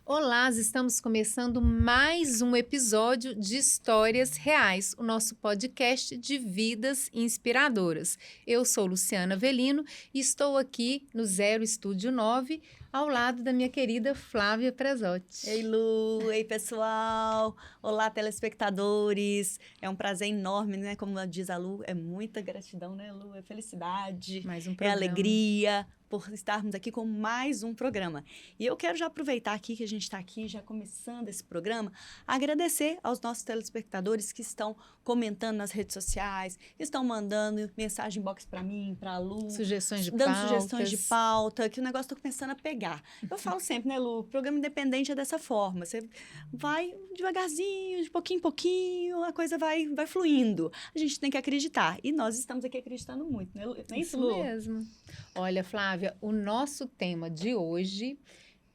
Olá, estamos começando mais um episódio de Histórias Reais, o nosso podcast de vidas inspiradoras. Eu sou Luciana Avelino e estou aqui no Zero Estúdio 9, ao lado da minha querida Flávia Prezotti. Ei, Lu! Ei, pessoal! Olá, telespectadores! É um prazer enorme, né? Como diz a Lu, é muita gratidão, né, Lu? É felicidade, Mais um é programa. alegria por estarmos aqui com mais um programa. E eu quero já aproveitar aqui que a gente está aqui, já começando esse programa, agradecer aos nossos telespectadores que estão comentando nas redes sociais, estão mandando mensagem box para mim, para a Lu, Sugestões de dando pautas. sugestões de pauta, que o negócio está começando a pegar. Eu falo sempre, né, Lu? Programa independente é dessa forma. Você vai devagarzinho, de pouquinho em pouquinho, a coisa vai fluindo. A gente tem que acreditar. E nós estamos aqui acreditando muito, né, Lu? Não é isso, Lu? Mesmo. Olha, Flávia, o nosso tema de hoje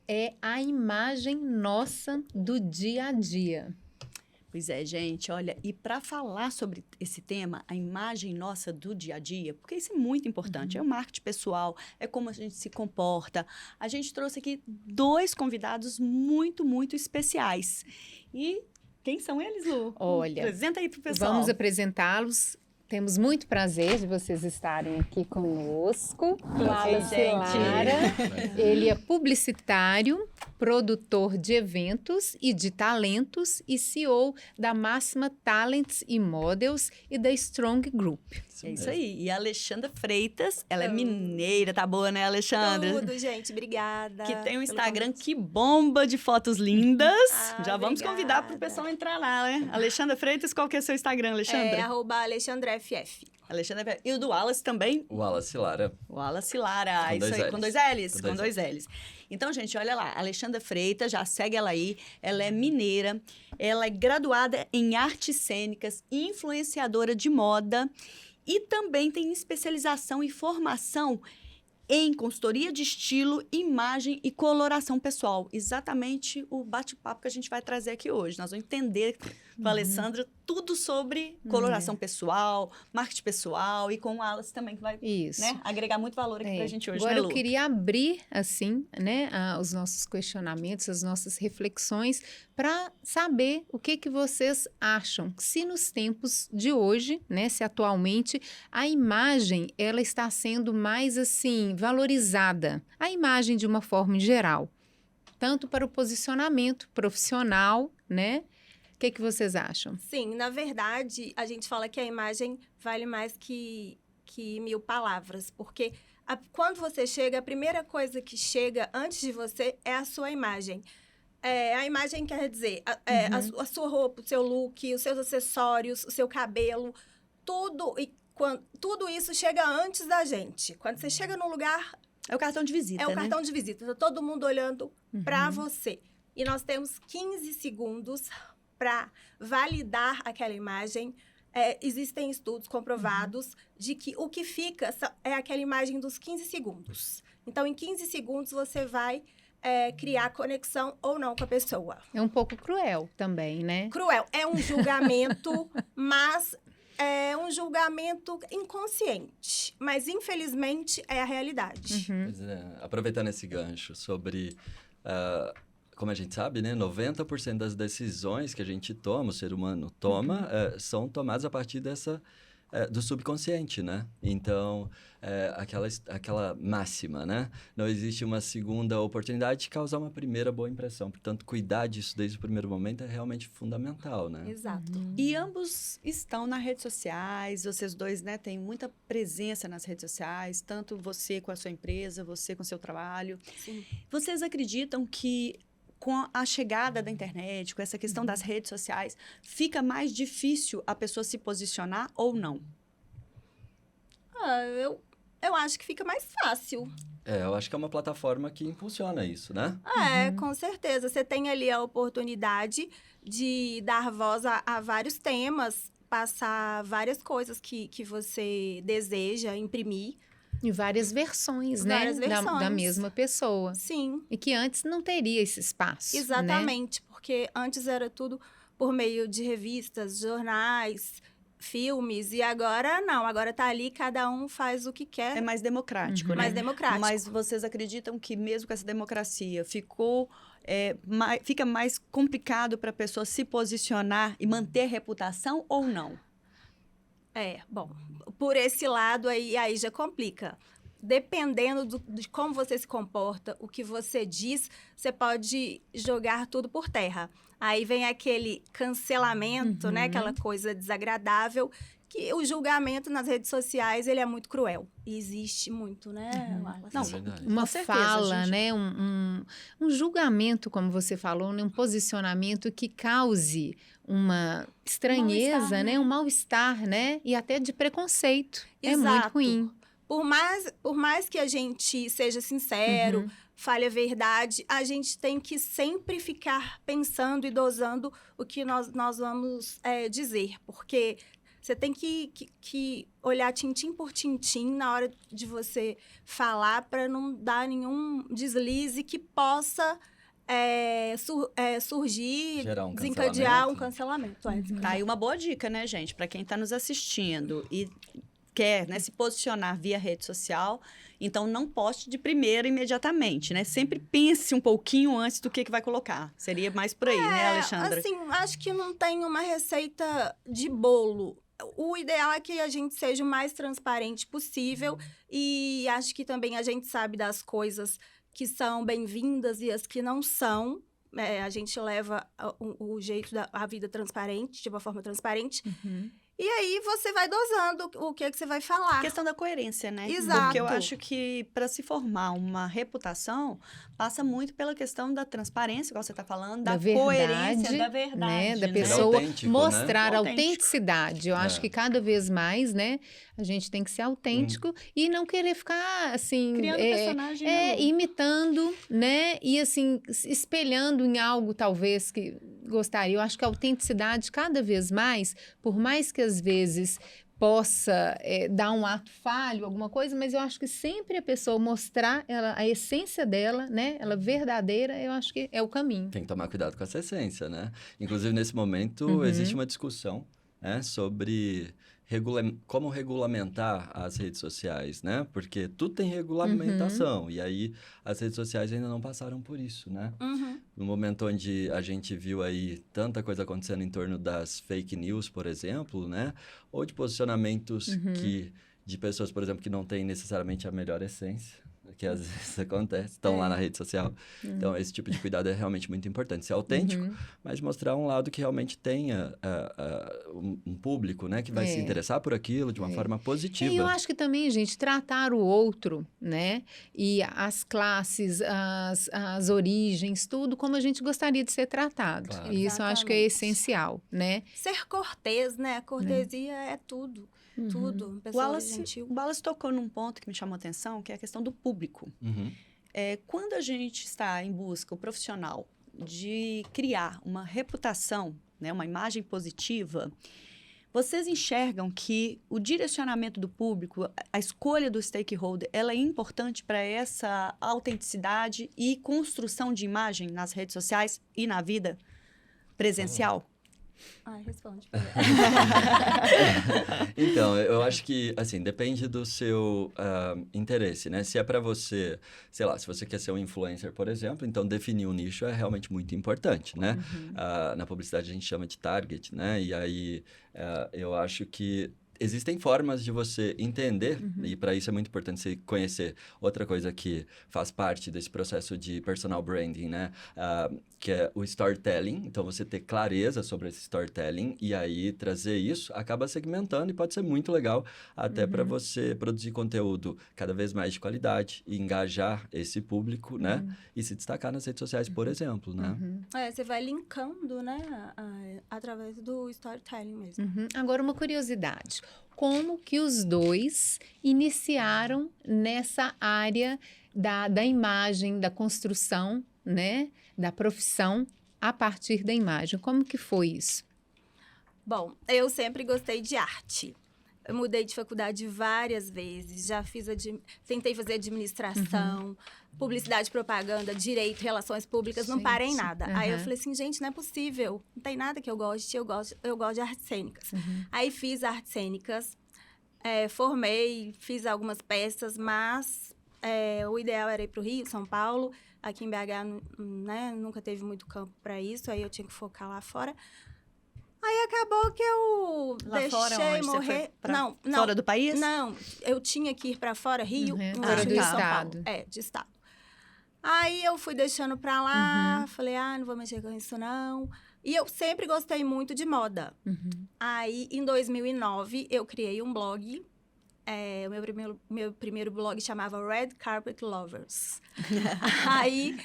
é a imagem nossa do dia a dia. Pois é, gente, olha, e para falar sobre esse tema, a imagem nossa do dia a dia, porque isso é muito importante, é o marketing pessoal, é como a gente se comporta. A gente trouxe aqui 2 convidados muito, muito especiais. E quem são eles, Lu? Olha, apresenta aí pro pessoal. Vamos apresentá-los. Temos muito prazer de vocês estarem aqui conosco. Prazer, Lara. Ele é publicitário, produtor de eventos e de talentos e CEO da Máxima Talents e Models e da Strong Group. É isso aí. E a Alexandra Freitas, ela é mineira, tá boa, né, Alexandra? Tudo, gente. Obrigada. Que tem um pelo Instagram convite. que bomba de fotos lindas. Já vamos Obrigada. convidar pro pessoal entrar lá, né? Alexandra Freitas, qual que é o seu Instagram, Alexandra? É @AlexandraFF. Alexandra e o do Wallace também? Wallace Lara. Wallace Lara, Com isso dois aí, Ls. com 2 L's, Com com dois 2 L's. Então, gente, olha lá, Alexandra Freitas, já segue ela aí, ela é mineira, ela é graduada em artes cênicas, influenciadora de moda e também tem especialização e formação em consultoria de estilo, imagem e coloração pessoal. Exatamente o bate-papo que a gente vai trazer aqui hoje. Nós vamos entender com a Alessandra tudo sobre coloração pessoal, marketing pessoal e com o Wallace também, que vai Isso. agregar muito valor aqui pra gente hoje, Agora né, eu Lu? queria abrir, assim, né, os nossos questionamentos, as nossas reflexões, para saber o que vocês acham. Se nos tempos de hoje, né, se atualmente, a imagem, ela está sendo mais, assim, valorizada. A imagem de uma forma em geral. Tanto para o posicionamento profissional, né? O que vocês acham? Sim, na verdade, a gente fala que a imagem vale mais que 1000 palavras, porque quando você chega, a primeira coisa que chega antes de você é a sua imagem. A imagem quer dizer a sua roupa, o seu look, os seus acessórios, o seu cabelo, tudo. Tudo isso chega antes da gente. Quando você chega num lugar, É o cartão de visita, é o né? cartão de visita. Tá todo mundo olhando para você. E nós temos 15 segundos para validar aquela imagem. Existem estudos comprovados de que o que fica é aquela imagem dos 15 segundos. Então, em 15 segundos, você vai criar conexão ou não com a pessoa. É um pouco cruel também, né? Cruel. É um julgamento, mas é um julgamento inconsciente. Mas, infelizmente, é a realidade. Pois é, aproveitando esse gancho sobre, como a gente sabe, né, 90% das decisões que a gente toma, o ser humano toma, são tomadas a partir do subconsciente, né? Então, aquela máxima, né? Não existe uma segunda oportunidade de causar uma primeira boa impressão. Portanto, cuidar disso desde o primeiro momento é realmente fundamental, né? Exato. E ambos estão nas redes sociais, vocês dois, né, têm muita presença nas redes sociais, tanto você com a sua empresa, você com o seu trabalho. Sim. Vocês acreditam que com a chegada da internet, com essa questão das redes sociais, fica mais difícil a pessoa se posicionar ou não? Eu acho que fica mais fácil. Eu acho que é uma plataforma que impulsiona isso, né? Com certeza. Você tem ali a oportunidade de dar voz a vários temas, passar várias coisas que você deseja imprimir. E várias versões, Várias né? versões. Da mesma pessoa. Sim, E que antes não teria esse espaço. exatamente. Porque antes era tudo por meio de revistas, jornais. filmes, e agora não, agora tá ali, cada um faz o que quer. É mais democrático, né? Mais democrático. Mas vocês acreditam que mesmo com essa democracia fica mais complicado para a pessoa se posicionar e manter reputação ou não? Bom, por esse lado aí já complica. Dependendo de como você se comporta, o que você diz, você pode jogar tudo por terra. Aí vem aquele cancelamento, né? Aquela coisa desagradável, que o julgamento nas redes sociais, ele é muito cruel. E existe muito, né, Marla? Não, É verdade. Uma certeza, fala, gente. né? Um julgamento, como você falou, né? Um posicionamento que cause uma estranheza, Mal-estar, né? né? Um mal-estar, né? E até de preconceito. É muito Exato. ruim. Por mais que a gente seja sincero, fale a verdade, a gente tem que sempre ficar pensando e dosando o que nós vamos dizer. Porque você tem que olhar tintim por tintim na hora de você falar para não dar nenhum deslize que possa surgir, Gerar um desencadear cancelamento. um cancelamento. Tá aí uma boa dica, né, gente? Para quem está nos assistindo e quer, né, se posicionar via rede social, então não poste de primeira imediatamente, né? Sempre pense um pouquinho antes do que vai colocar. Seria mais por aí, né, Alexandra? Assim, acho que não tem uma receita de bolo. O ideal é que a gente seja o mais transparente possível e acho que também a gente sabe das coisas que são bem-vindas e as que não são. A gente leva o jeito a vida transparente, de uma forma transparente. E aí você vai dosando o que você vai falar. A questão da coerência, né? Exato. Porque eu acho que para se formar uma reputação, passa muito pela questão da transparência, igual você está falando, da coerência, da verdade. Né? Da né? pessoa Autêntico, mostrar né? autenticidade. Eu acho É. que cada vez mais, né? A gente tem que ser autêntico e não querer ficar, assim... Criando personagem, né, Lu? imitando, né? E, assim, se espelhando em algo, talvez, que gostaria. Eu acho que a autenticidade, cada vez mais, por mais que às vezes possa dar um ato falho, alguma coisa, mas eu acho que sempre a pessoa mostrar a essência dela, né? Ela verdadeira, eu acho que é o caminho. Tem que tomar cuidado com essa essência, né? Inclusive, nesse momento, existe uma discussão, né, sobre como regulamentar as redes sociais, né? Porque tudo tem regulamentação, e aí as redes sociais ainda não passaram por isso, né? No momento onde a gente viu aí tanta coisa acontecendo em torno das fake news, por exemplo, né? Ou de posicionamentos de pessoas, por exemplo, que não têm necessariamente a melhor essência, que às vezes acontece, estão lá na rede social. Então, esse tipo de cuidado é realmente muito importante. Ser autêntico, mas mostrar um lado que realmente tenha um público, né? Que vai se interessar por aquilo de uma forma positiva. E eu acho que também, gente, tratar o outro, né? E as classes, as origens, tudo como a gente gostaria de ser tratado. Claro. E isso eu acho que é Exatamente. essencial, né? Ser cortês, né? A cortesia é tudo. Tudo. Uma O pessoa gentil. Wallace tocou num ponto que me chamou a atenção, que é a questão do público. Quando a gente está em busca, o profissional, de criar uma reputação, né, uma imagem positiva, vocês enxergam que o direcionamento do público, a escolha do stakeholder, ela é importante para essa autenticidade e construção de imagem nas redes sociais e na vida presencial? Responde. Então, eu acho que, assim, depende do seu interesse, né? Se é para você, sei lá, se você quer ser um influencer, por exemplo, então definir um nicho é realmente muito importante, né? Na publicidade a gente chama de target, né? E aí, eu acho que existem formas de você entender, e para isso é muito importante você conhecer outra coisa que faz parte desse processo de personal branding, né? Que é o storytelling. Então, você ter clareza sobre esse storytelling e aí trazer isso acaba segmentando e pode ser muito legal até para você produzir conteúdo cada vez mais de qualidade e engajar esse público, né? E se destacar nas redes sociais, por exemplo, né? Você vai linkando, né? Através do storytelling mesmo. Agora, uma curiosidade. Como que os dois iniciaram nessa área da imagem, da construção, né? Da profissão a partir da imagem? Como que foi isso? Bom, eu sempre gostei de arte. Eu mudei de faculdade várias vezes, tentei fazer administração, publicidade, propaganda, direito, relações públicas, não parei em nada. Aí eu falei assim, gente, não é possível, não tem nada que eu goste, eu gosto de artes cênicas. Aí fiz artes cênicas, formei, fiz algumas peças, mas o ideal era ir para o Rio, São Paulo. Aqui em BH, né, nunca teve muito campo para isso, aí eu tinha que focar lá fora. Aí acabou que eu deixei morrer. Não, fora do país? Não, eu tinha que ir para fora, Rio, fora do São estado. Paulo. De estado. Aí eu fui deixando para lá, falei, não vou mexer com isso não. E eu sempre gostei muito de moda. Aí, em 2009, eu criei um blog. O meu primeiro blog chamava Red Carpet Lovers. Aí,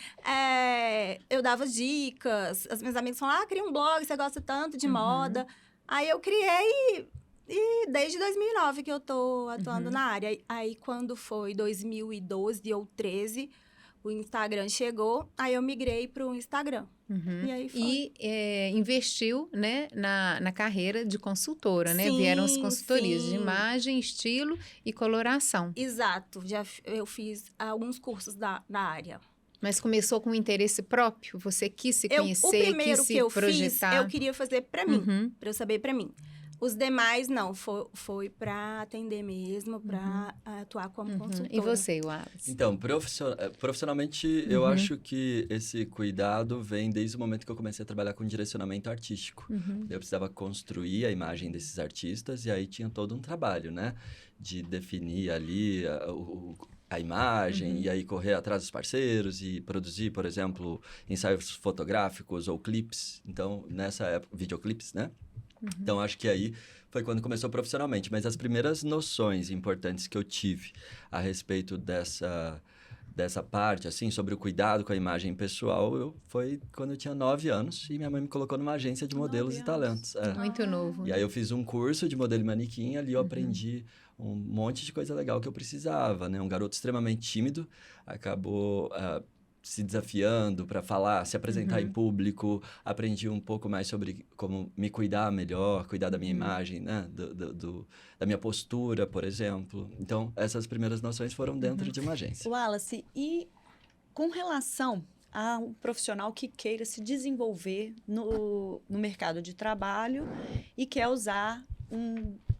eu dava dicas. As minhas amigas falavam, cria um blog, você gosta tanto de moda. Aí, eu criei e desde 2009 que eu tô atuando na área. Aí, quando foi 2012 ou 2013, o Instagram chegou, aí eu migrei para o Instagram. E aí foi. E investiu, né, na carreira de consultora, né? Sim, Vieram as consultorias de sim. imagem, estilo e coloração. Exato, eu fiz alguns cursos na área. Mas começou com um interesse próprio? Você quis se conhecer, O primeiro quis se que eu projetar? fiz, eu queria fazer para mim, para eu saber para mim. Os demais, não, foi para atender mesmo, para atuar como consultora. E você, Wallace? Então, profissionalmente, eu acho que esse cuidado vem desde o momento que eu comecei a trabalhar com direcionamento artístico. Eu precisava construir a imagem desses artistas e aí tinha todo um trabalho, né? De definir ali a imagem e aí correr atrás dos parceiros e produzir, por exemplo, ensaios fotográficos ou clipes. Então, nessa época, videoclipes, né? Então, acho que aí foi quando começou profissionalmente. Mas as primeiras noções importantes que eu tive a respeito dessa parte, assim, sobre o cuidado com a imagem pessoal, foi quando eu tinha 9 anos e minha mãe me colocou numa agência de modelos e talentos. Muito novo. E aí eu fiz um curso de modelo e manequim, ali eu aprendi um monte de coisa legal que eu precisava, né? Um garoto extremamente tímido, acabou se desafiando para falar, se apresentar em público, aprendi um pouco mais sobre como me cuidar melhor, cuidar da minha imagem, né? Da minha postura, por exemplo. Então, essas primeiras noções foram dentro de uma agência. Wallace, e com relação a um profissional que queira se desenvolver no mercado de trabalho e quer usar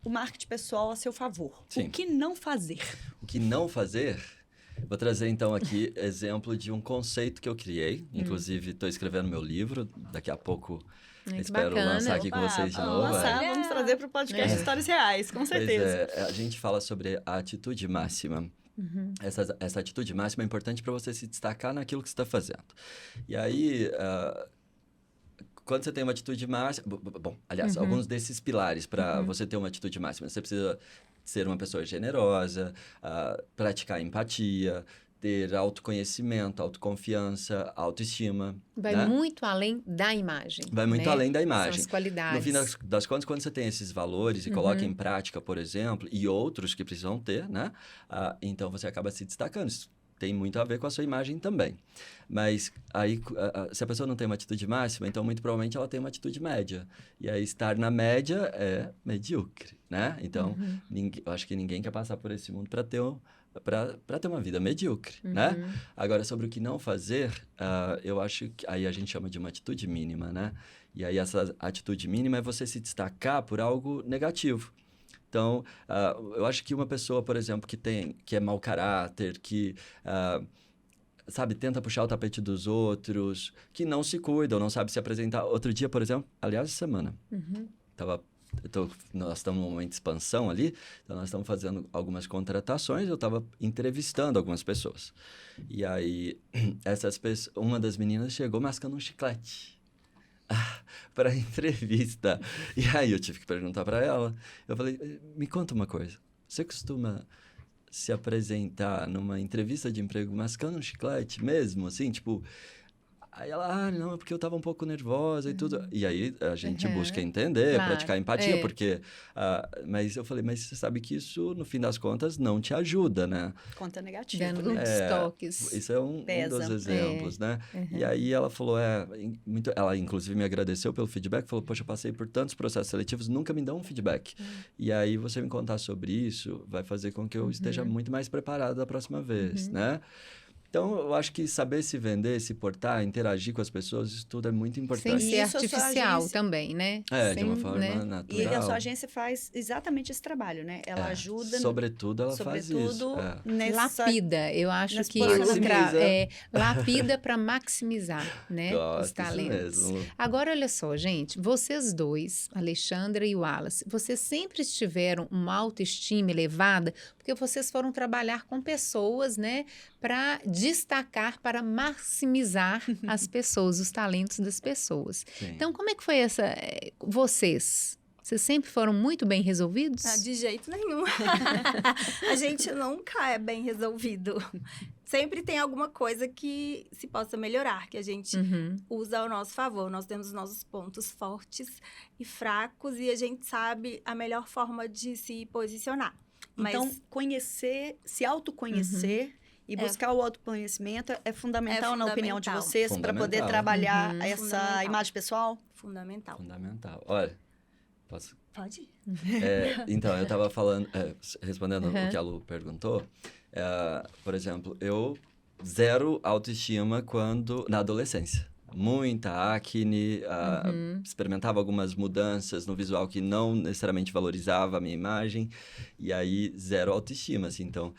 o marketing pessoal a seu favor, Sim. O que não fazer? O que não fazer? Vou trazer, então, aqui exemplo de um conceito que eu criei. Inclusive, estou escrevendo meu livro. Daqui a pouco, espero bacana. lançar aqui com vocês de novo. Vamos trazer para o podcast Histórias Reais, com certeza. A gente fala sobre a atitude máxima. Essa atitude máxima é importante para você se destacar naquilo que você está fazendo. E aí, quando você tem uma atitude máxima... Bom, aliás, alguns desses pilares para você ter uma atitude máxima. Você precisa ser uma pessoa generosa, praticar empatia, ter autoconhecimento, autoconfiança, autoestima. Vai muito além da imagem. Vai muito além da imagem. São as qualidades. No fim das contas, quando você tem esses valores e coloca em prática, por exemplo, e outros que precisam ter, né? Então, você acaba se destacando. Isso tem muito a ver com a sua imagem também. Mas aí, se a pessoa não tem uma atitude máxima, então muito provavelmente ela tem uma atitude média. E aí, estar na média é medíocre, né? Então, eu acho que ninguém quer passar por esse mundo para ter uma vida medíocre, né? Agora, sobre o que não fazer, eu acho que aí a gente chama de uma atitude mínima, né? E aí, essa atitude mínima é você se destacar por algo negativo. Então, eu acho que uma pessoa, por exemplo, que é mau caráter, que, tenta puxar o tapete dos outros, que não se cuida ou não sabe se apresentar. Outro dia, por exemplo, aliás, essa semana, nós estamos num momento de expansão ali, então nós estamos fazendo algumas contratações, eu estava entrevistando algumas pessoas. E aí, uma das meninas chegou mascando um chiclete para a entrevista. E aí eu tive que perguntar para ela. Eu falei, me conta uma coisa. Você costuma se apresentar numa entrevista de emprego mascando um chiclete mesmo? Assim, tipo, Aí ela, não, é porque eu tava um pouco nervosa e tudo. E aí a gente busca entender, Claro. praticar empatia, porque... mas eu falei, mas você sabe que isso, no fim das contas, não te ajuda, né? Conta negativo, Dando né? muitos toques. Isso é um Pesa. dos exemplos, né? E aí ela falou, ela inclusive me agradeceu pelo feedback, falou, poxa, eu passei por tantos processos seletivos, nunca me dão um feedback. E aí você me contar sobre isso vai fazer com que eu esteja muito mais preparado da próxima vez, né? Então, eu acho que saber se vender, se portar, interagir com as pessoas, isso tudo é muito Sem importante. ser Isso a sua artificial agência- também, né? De uma Sem, forma né? natural. E a sua agência faz exatamente esse trabalho, né? Ela ajuda... Sobretudo, ela faz isso. Sobretudo, É. nessa... Lapida, eu acho nesse que posicionamento. lapida para maximizar, né, Gosto, os isso talentos. mesmo. Agora, olha só, gente, vocês dois, Alexandra e Wallace, vocês sempre tiveram uma autoestima elevada porque vocês foram trabalhar com pessoas, né, para destacar, para maximizar as pessoas, os talentos das pessoas. Sim. Então, como é que foi vocês? Vocês sempre foram muito bem resolvidos? De jeito nenhum. A gente nunca é bem resolvido. Sempre tem alguma coisa que se possa melhorar, que a gente usa ao nosso favor. Nós temos os nossos pontos fortes e fracos e a gente sabe a melhor forma de se posicionar. Então, Mas se autoconhecer e buscar o autoconhecimento é fundamental, na opinião de fundamental. vocês, para poder Fundamental. trabalhar essa Fundamental. imagem pessoal? fundamental. Fundamental. Olha, posso... Pode ir. Então, eu estava falando, respondendo o que a Lu perguntou. Por exemplo, eu zero autoestima na adolescência. Muita acne, experimentava algumas mudanças no visual que não necessariamente valorizava a minha imagem. E aí, zero autoestima, assim. Então,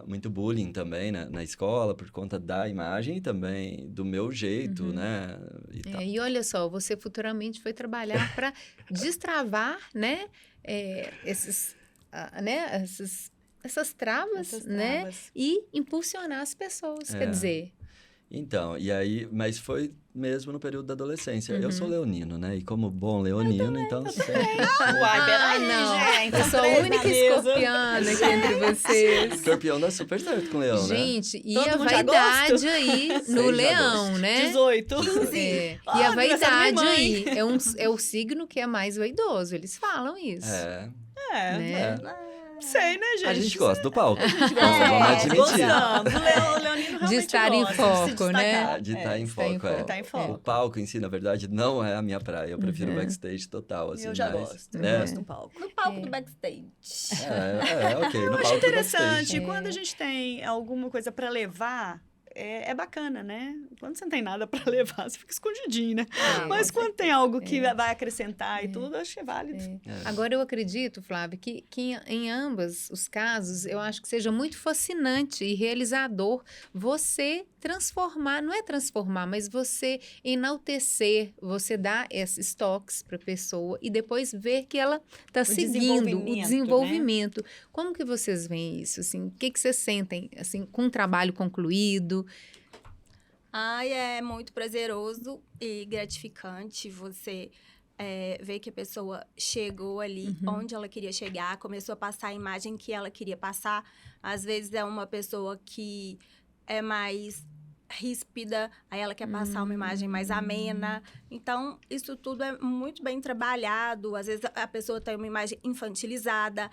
muito bullying também na escola, por conta da imagem e também do meu jeito, né? E tal. E olha só, você futuramente foi trabalhar para destravar, né, essas travas, né, e impulsionar as pessoas, quer dizer... Então, e aí, mas foi mesmo no período da adolescência. Eu sou leonino, né? E como bom leonino, então sempre... Uai, peraí, não. gente. Eu sou a única escorpiana aqui entre vocês. Escorpião dá super certo com leão, né? Gente, e Todo a mundo de vaidade agosto? aí 6 no de leão, agosto. né? 18. E Ah, a aniversário da vaidade minha aí mãe. é o signo que é mais vaidoso. Eles falam isso. Né? Sei, né, gente? A gente gosta do palco. Vamos admitir. Gostamos. O Leonino realmente De estar em gosta foco, se né? destacar. De estar em estar em foco, foco. Tá em foco. O palco em si, na verdade, não é a minha praia. Eu prefiro o backstage total, assim. Eu já mas, gosto. né? Eu gosto do palco. No palco do backstage. Ok. No Eu acho palco do interessante. backstage. Quando a gente tem alguma coisa pra levar, é bacana, né? Quando você não tem nada pra levar, você fica escondidinho, né? Mas quando tem algo que vai acrescentar e tudo, acho que é válido. Agora, eu acredito, Flávia, que em ambos os casos, eu acho que seja muito fascinante e realizador você transformar, não é transformar, mas você enaltecer, você dar esses toques para a pessoa e depois ver que ela está seguindo o desenvolvimento. Né? Como que vocês veem isso? Assim, o que vocês sentem assim, com o trabalho concluído? É muito prazeroso e gratificante você ver que a pessoa chegou ali onde ela queria chegar, começou a passar a imagem que ela queria passar. Às vezes é uma pessoa que é mais ríspida, aí ela quer passar uma imagem mais amena. Então, isso tudo é muito bem trabalhado. Às vezes a pessoa tem uma imagem infantilizada.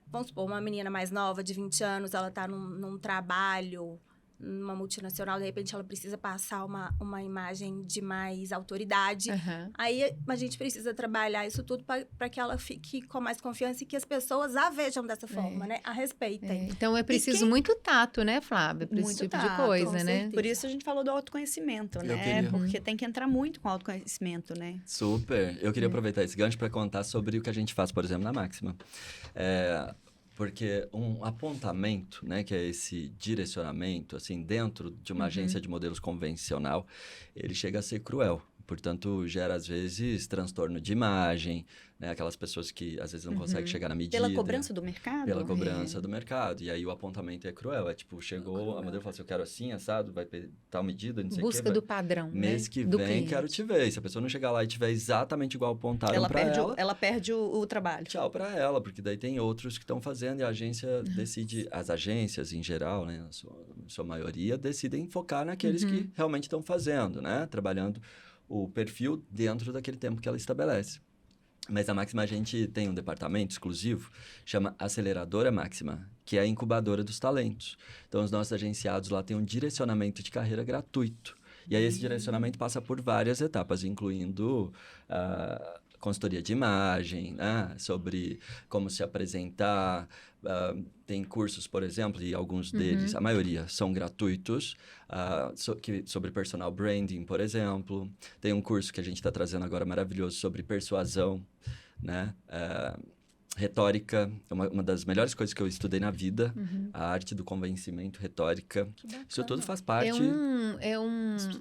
Vamos supor, uma menina mais nova, de 20 anos, ela está num trabalho, numa multinacional, de repente ela precisa passar uma imagem de mais autoridade. Aí a gente precisa trabalhar isso tudo para que ela fique com mais confiança e que as pessoas a vejam dessa forma, né? A respeitem. Então é preciso muito tato, né, Flávia? Para esse tipo de coisa, né? Certeza. Por isso a gente falou do autoconhecimento, né? Porque tem que entrar muito com autoconhecimento, né? Super. Eu queria aproveitar esse gancho para contar sobre o que a gente faz, por exemplo, na Máxima. Porque um apontamento, né, que é esse direcionamento, assim, dentro de uma agência de modelos convencional, ele chega a ser cruel. Portanto, gera, às vezes, transtorno de imagem, né? Aquelas pessoas que, às vezes, não conseguem chegar na medida. Pela cobrança do mercado? Pela cobrança do mercado. E aí, o apontamento é cruel. É tipo, chegou, a modelo fala assim, eu quero assim, assado, vai tal medida, não sei o quê. Busca do padrão, Mês né? que do vem, cliente. quero te ver. E se a pessoa não chegar lá e tiver exatamente igual apontaram pra ela... Ela perde o trabalho. Tchau pra ela, porque daí tem outros que estão fazendo e a agência decide... As agências, em geral, né? A sua maioria, decidem focar naqueles que realmente estão fazendo, né? Trabalhando o perfil dentro daquele tempo que ela estabelece. Mas na Máxima a gente tem um departamento exclusivo, chama Aceleradora Máxima, que é a incubadora dos talentos. Então, os nossos agenciados lá têm um direcionamento de carreira gratuito. E aí, esse direcionamento passa por várias etapas, incluindo consultoria de imagem, né? Sobre como se apresentar. Tem cursos, por exemplo, e alguns deles, a maioria, são gratuitos, sobre personal branding, por exemplo. Tem um curso que a gente está trazendo agora maravilhoso sobre persuasão, né? Retórica, uma das melhores coisas que eu estudei na vida, a arte do convencimento, retórica. Isso tudo faz parte...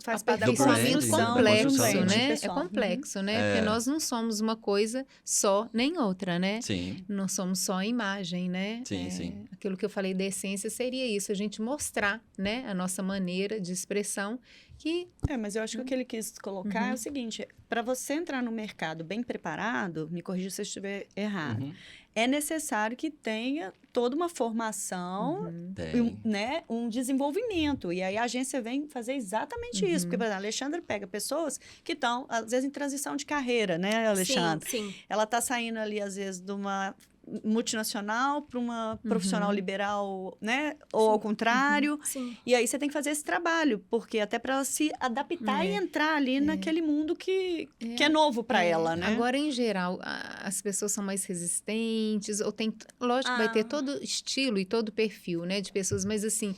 Faz parte da aperfeiçoamento construção, complexo, construção, né? pessoal. É complexo, né? Porque nós não somos uma coisa só, nem outra, né? Sim, Não somos só a imagem, né? Sim, sim. Aquilo que eu falei da essência seria isso, a gente mostrar, né? A nossa maneira de expressão que... Mas eu acho que o que ele quis colocar é o seguinte, para você entrar no mercado bem preparado, me corrija se eu estiver errado, é necessário que tenha toda uma formação, tem. né, um desenvolvimento. E aí a agência vem fazer exatamente isso. Porque, por exemplo, a Alexandra pega pessoas que estão, às vezes, em transição de carreira, né, Alexandra? Sim. Ela está saindo ali, às vezes, de uma multinacional para uma profissional liberal, né? Ou ao contrário. Sim. E aí você tem que fazer esse trabalho, porque até para ela se adaptar e entrar ali naquele mundo que é novo para ela, né? Agora, em geral, as pessoas são mais resistentes, ou tem... Lógico que vai ter todo estilo e todo perfil, né? De pessoas, mas assim...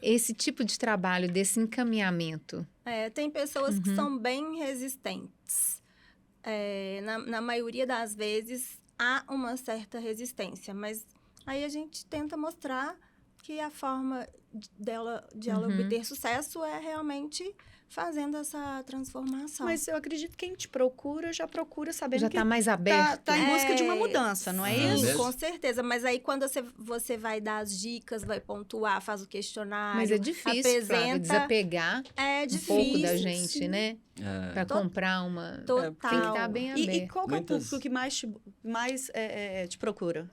Esse tipo de trabalho, desse encaminhamento. Tem pessoas que são bem resistentes. Na maioria das vezes, há uma certa resistência. Mas aí a gente tenta mostrar que a forma de ela obter sucesso é realmente fazendo essa transformação. Mas eu acredito que quem te procura já procura sabendo Já que está mais aberto. tá em busca de uma mudança, não é Sim, isso? com certeza. Mas aí, quando você vai dar as dicas, vai pontuar, faz o questionário, Mas é difícil, Flávia, desapegar um pouco da gente, né? Para comprar uma... Total. Tem que estar bem aberto. E qual que é o público que mais te procura?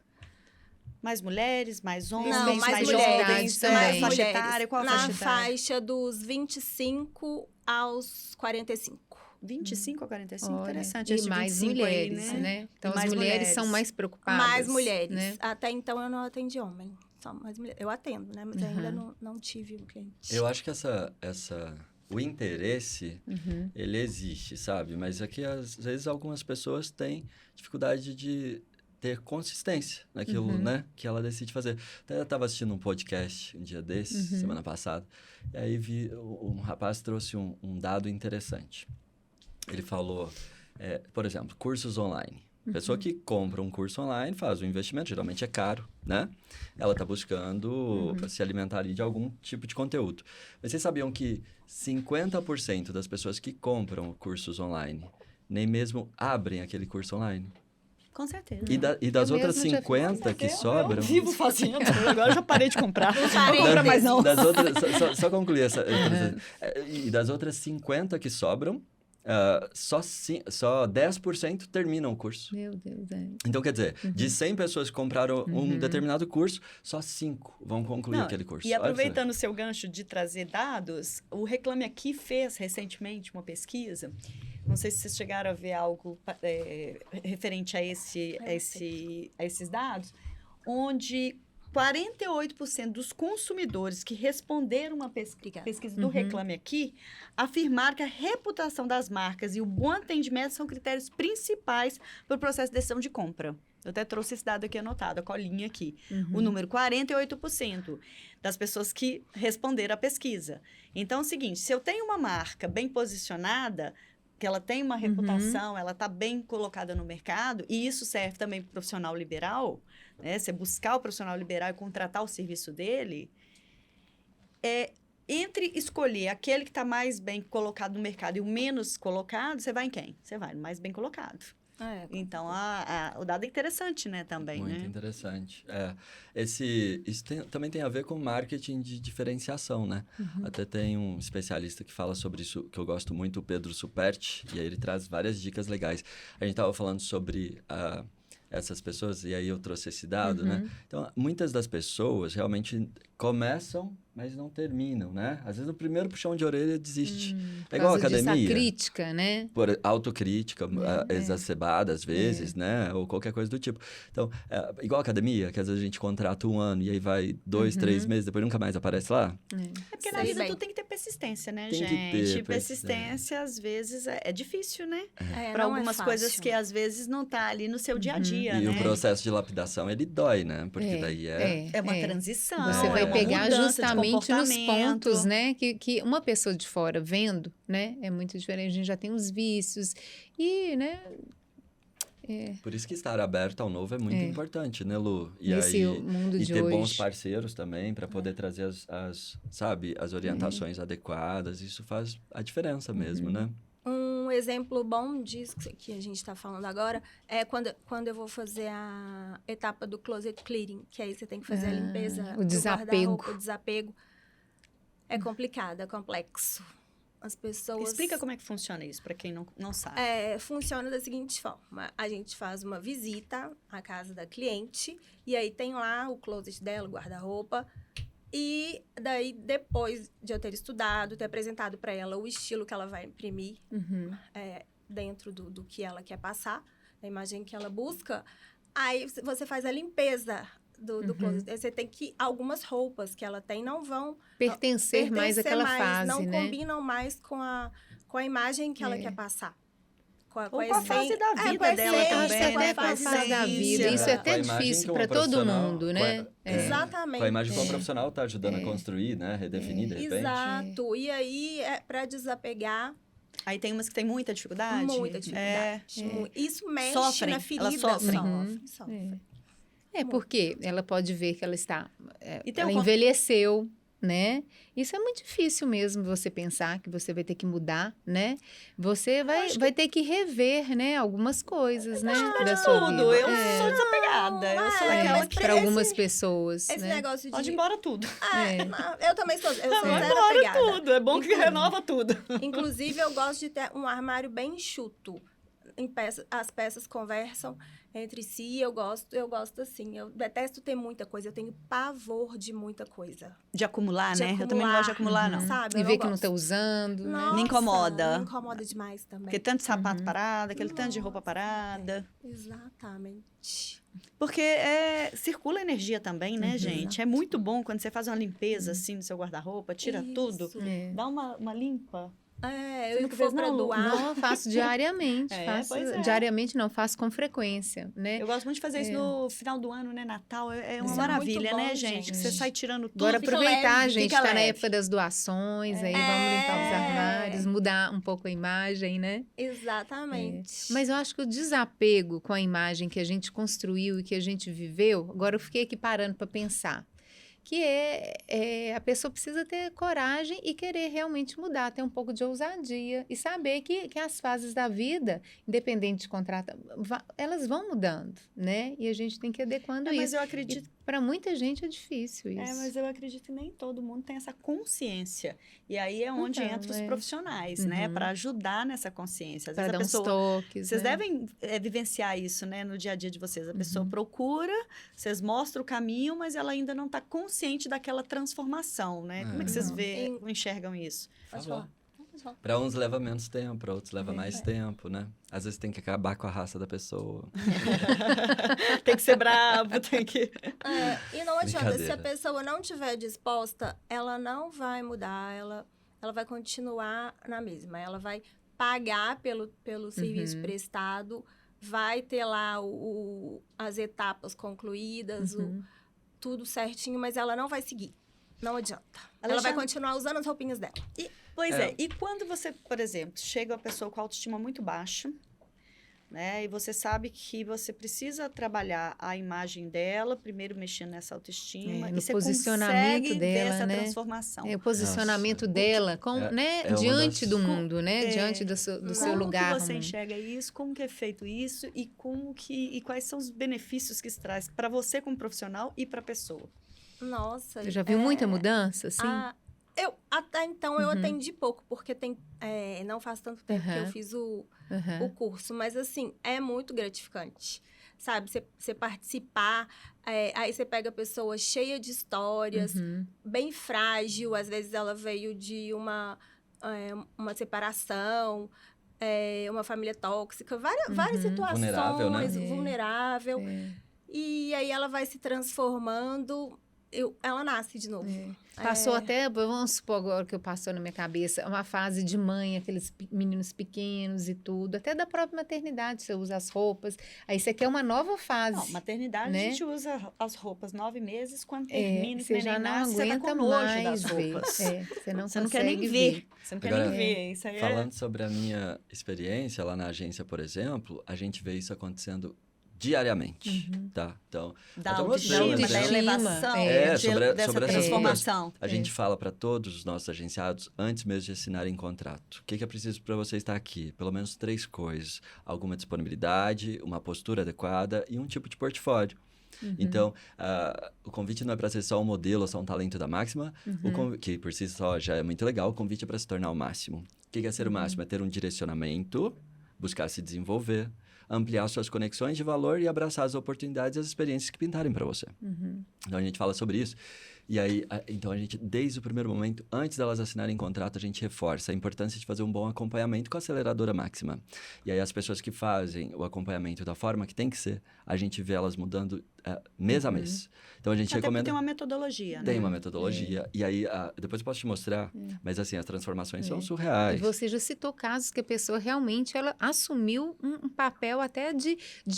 Mais mulheres, mais homens, Não, mais jovens, mulheres também. faixa etária? Qual a Na faixa etária? faixa dos 25 aos 45. 25 a 45, Olha, interessante. e esse mais 25 aí, mulheres, né? Então, E as mais mulheres são mulheres. mais preocupadas. Mais mulheres. Né? Até então, eu não atendi homem. Só mais mulheres. Eu atendo, né? Mas ainda não tive um cliente. Eu acho que o interesse, ele existe, sabe? Mas aqui, às vezes, algumas pessoas têm dificuldade de ter consistência naquilo, né? Que ela decide fazer. Até eu estava assistindo um podcast um dia desses, semana passada, e aí um rapaz trouxe um dado interessante. Ele falou, por exemplo, cursos online. Pessoa que compra um curso online faz um investimento, geralmente é caro, né? Ela está buscando se alimentar ali de algum tipo de conteúdo. Mas vocês sabiam que 50% das pessoas que compram cursos online nem mesmo abrem aquele curso online? Com certeza. E das Eu outras mesma já 50 que sobram... Eu vivo fazendo, agora eu já parei de comprar. Não parei. compra mais não. Das outras, só concluir essa... E das outras 50 que sobram, só 10% terminam o curso. Meu Deus, Então, quer dizer, de 100 pessoas que compraram um determinado curso, só 5 vão concluir aquele curso. E aproveitando o seu gancho de trazer dados, o Reclame Aqui fez recentemente uma pesquisa. Não sei se vocês chegaram a ver algo referente a esses dados, onde 48% dos consumidores que responderam uma pesquisa do Reclame Aqui afirmaram que a reputação das marcas e o bom atendimento são critérios principais para o processo de decisão de compra. Eu até trouxe esse dado aqui anotado, a colinha aqui. O número 48% das pessoas que responderam à pesquisa. Então, é o seguinte, se eu tenho uma marca bem posicionada, que ela tem uma reputação, ela está bem colocada no mercado, e isso serve também para o profissional liberal, né? Você buscar o profissional liberal e contratar o serviço dele, entre escolher aquele que está mais bem colocado no mercado e o menos colocado, você vai em quem? Você vai no mais bem colocado. Então, o dado é interessante, né, também, Muito né? interessante. Isso também tem a ver com marketing de diferenciação, né? Até tem um especialista que fala sobre isso, que eu gosto muito, o Pedro Superti, e aí ele traz várias dicas legais. A gente estava falando sobre essas pessoas, e aí eu trouxe esse dado, né? Então, muitas das pessoas realmente começam, mas não terminam, né? Às vezes, no primeiro puxão de orelha, desiste. É igual a academia. Essa crítica, né? Por autocrítica exacerbada, às vezes, né? Ou qualquer coisa do tipo. Então, igual a academia, que às vezes a gente contrata um ano e aí vai 2, 3 meses, depois nunca mais aparece lá. É porque na vida tu tem que ter persistência, né, Tem que gente? ter persistência, às vezes, é difícil, né? Para não algumas é coisas fácil. que, às vezes, não tá ali no seu dia a dia, E né? o processo de lapidação, ele dói, né? Porque daí É uma transição, Você vai é uma pegar mudança de justamente nos comportamento. pontos, né? Que uma pessoa de fora vendo, né? É muito diferente. A gente já tem os vícios e, né? Por isso que estar aberto ao novo é muito importante, né, Lu? E Nesse aí, mundo e de ter hoje. bons parceiros também para poder trazer as orientações adequadas. Isso faz a diferença mesmo, né? Um exemplo bom disso que a gente está falando agora é quando eu vou fazer a etapa do closet clearing, que aí você tem que fazer a limpeza o do desapego. guarda-roupa, o desapego. É complicado, é complexo. As pessoas... Explica como é que funciona isso, para quem não sabe. Funciona da seguinte forma. A gente faz uma visita à casa da cliente e aí tem lá o closet dela, o guarda-roupa. E daí, depois de eu ter estudado, ter apresentado para ela o estilo que ela vai imprimir dentro do que ela quer passar, a imagem que ela busca, aí você faz a limpeza do closet. Aí você tem que... Algumas roupas que ela tem não vão... Pertencer mais àquela fase, não né? combinam mais com a imagem que ela quer passar. Com a fase da vida dela Acho que também, até né? com a fase da vida. Isso é até difícil para todo mundo, né? Exatamente. Com a imagem que o profissional está ajudando a construir, né? Redefinir, de repente. Exato. E aí, para desapegar... Aí tem umas que tem muita dificuldade? Muita dificuldade. Isso mexe Sofrem, na ferida. elas sofrem. Sofrem. Porque ela pode ver que ela está... E tem ela envelheceu, né? Isso é muito difícil mesmo, você pensar que você vai ter que mudar, né? Você vai ter que rever, né? Algumas coisas, né? Da sua vida. Eu sou desapegada. Eu sou daquela que... Para algumas pessoas, Esse né? negócio de... Pode ir embora tudo. Eu também sou zero embora apegada. tudo. É bom que renova tudo. Inclusive, eu gosto de ter um armário bem enxuto. As peças conversam entre si, eu gosto assim. Eu detesto ter muita coisa, eu tenho pavor de muita coisa. De acumular, De né? Eu também não gosto de acumular, não. Sabe? E Eu ver que não gosto. está usando, né? Nossa, Me incomoda. Me incomoda demais também. Porque tanto sapato parado, aquele tanto de roupa parada. Exatamente. Porque circula energia também, né, gente? É muito bom quando você faz uma limpeza, assim, no seu guarda-roupa, tira tudo. É. Dá uma limpa. Eu nunca for fez, pra não? doar. Não, faço diariamente. Pois é. Diariamente não, faço com frequência, né? Eu gosto muito de fazer isso no final do ano, né? Natal é uma Isso é maravilha, muito bom, né, gente? Que você sai tirando tudo. Agora fica aproveitar, leve, a gente fica está na leve. época das doações, aí vamos limpar os armários, mudar um pouco a imagem, né? Exatamente. Mas eu acho que o desapego com a imagem que a gente construiu e que a gente viveu, agora eu fiquei aqui parando para pensar, que a pessoa precisa ter coragem e querer realmente mudar, ter um pouco de ousadia e saber que as fases da vida, independente de contrato, elas vão mudando, né? E a gente tem que ir adequando Mas isso. eu acredito... Para muita gente é difícil isso. Mas eu acredito que nem todo mundo tem essa consciência. E aí é onde Então, entram os profissionais, né? Para ajudar nessa consciência. Às Para vezes dar a pessoa... uns toques, Vocês né? devem vivenciar isso, né? No dia a dia de vocês. A pessoa procura, vocês mostram o caminho, mas ela ainda não está consciente daquela transformação, né? Como é que vocês enxergam isso? Pode falar. Para uns leva menos tempo, para outros leva mais tempo, né? Às vezes tem que acabar com a raça da pessoa. Tem que ser bravo, tem que... E não adianta, se a Brincadeira. pessoa não estiver disposta, ela não vai mudar, ela vai continuar na mesma. Ela vai pagar pelo serviço prestado, vai ter lá as etapas concluídas, tudo certinho, mas ela não vai seguir. Não adianta. Ela vai continuar usando as roupinhas dela. Pois e quando você, por exemplo, chega uma pessoa com autoestima muito baixa, né? E você sabe que você precisa trabalhar a imagem dela, primeiro mexendo nessa autoestima, no e você posicionamento consegue dela, ver essa né? transformação. O posicionamento Nossa. dela, É- né? é uma Diante das- do mundo, né? É. Diante do seu Como lugar que no você mundo. enxerga isso? Como que é feito isso? E quais são os benefícios que isso traz para você como profissional e para a pessoa? Nossa. Você já viu muita mudança, assim? Até então eu atendi pouco, porque não faz tanto tempo que eu Aham. fiz o Aham. curso, mas assim, é muito gratificante, sabe? Você participar, aí você pega a pessoa cheia de histórias, Uhum. bem frágil, às vezes ela veio de uma separação, uma família tóxica, várias Uhum. situações, Vulnerável, né? vulnerável, É. e aí ela vai se transformando, ela nasce de novo. Passou até, vamos supor agora que eu passou na minha cabeça, uma fase de mãe, aqueles meninos pequenos e tudo, até da própria maternidade, você usa as roupas, aí você quer uma nova fase. Não, maternidade né? a gente usa as roupas 9 meses, quando É, termina, que você neném já não nasce, você tá aguenta com nojo mais das ver. roupas. Você não Você não quer nem consegue ver. Você não quer Agora, nem ver. Isso aí Falando sobre a minha experiência lá na agência, por exemplo, a gente vê isso acontecendo diariamente, tá? Então, da até mostrei um autoestima, da exemplo. elevação, sobre dessa essa transformação. A gente fala para todos os nossos agenciados, antes mesmo de assinarem contrato, o que é preciso para você estar aqui? Pelo menos 3 coisas. Alguma disponibilidade, uma postura adequada e um tipo de portfólio. Então, o convite não é para ser só um modelo, só um talento da máxima, que por si só já é muito legal. O convite é para se tornar o máximo. O que é ser o máximo? É ter um direcionamento, buscar se desenvolver, ampliar suas conexões de valor e abraçar as oportunidades e as experiências que pintarem para você. Então, a gente fala sobre isso. E aí, então, a gente, desde o primeiro momento, antes delas assinarem contrato, a gente reforça a importância de fazer um bom acompanhamento com a aceleradora máxima. E aí, as pessoas que fazem o acompanhamento da forma que tem que ser, a gente vê elas mudando mês a mês. Então, a gente Até porque recomenda... tem uma metodologia, né? Tem uma metodologia. E aí, depois eu posso te mostrar, mas assim, as transformações são E surreais. você já citou casos que a pessoa realmente ela assumiu um papel até de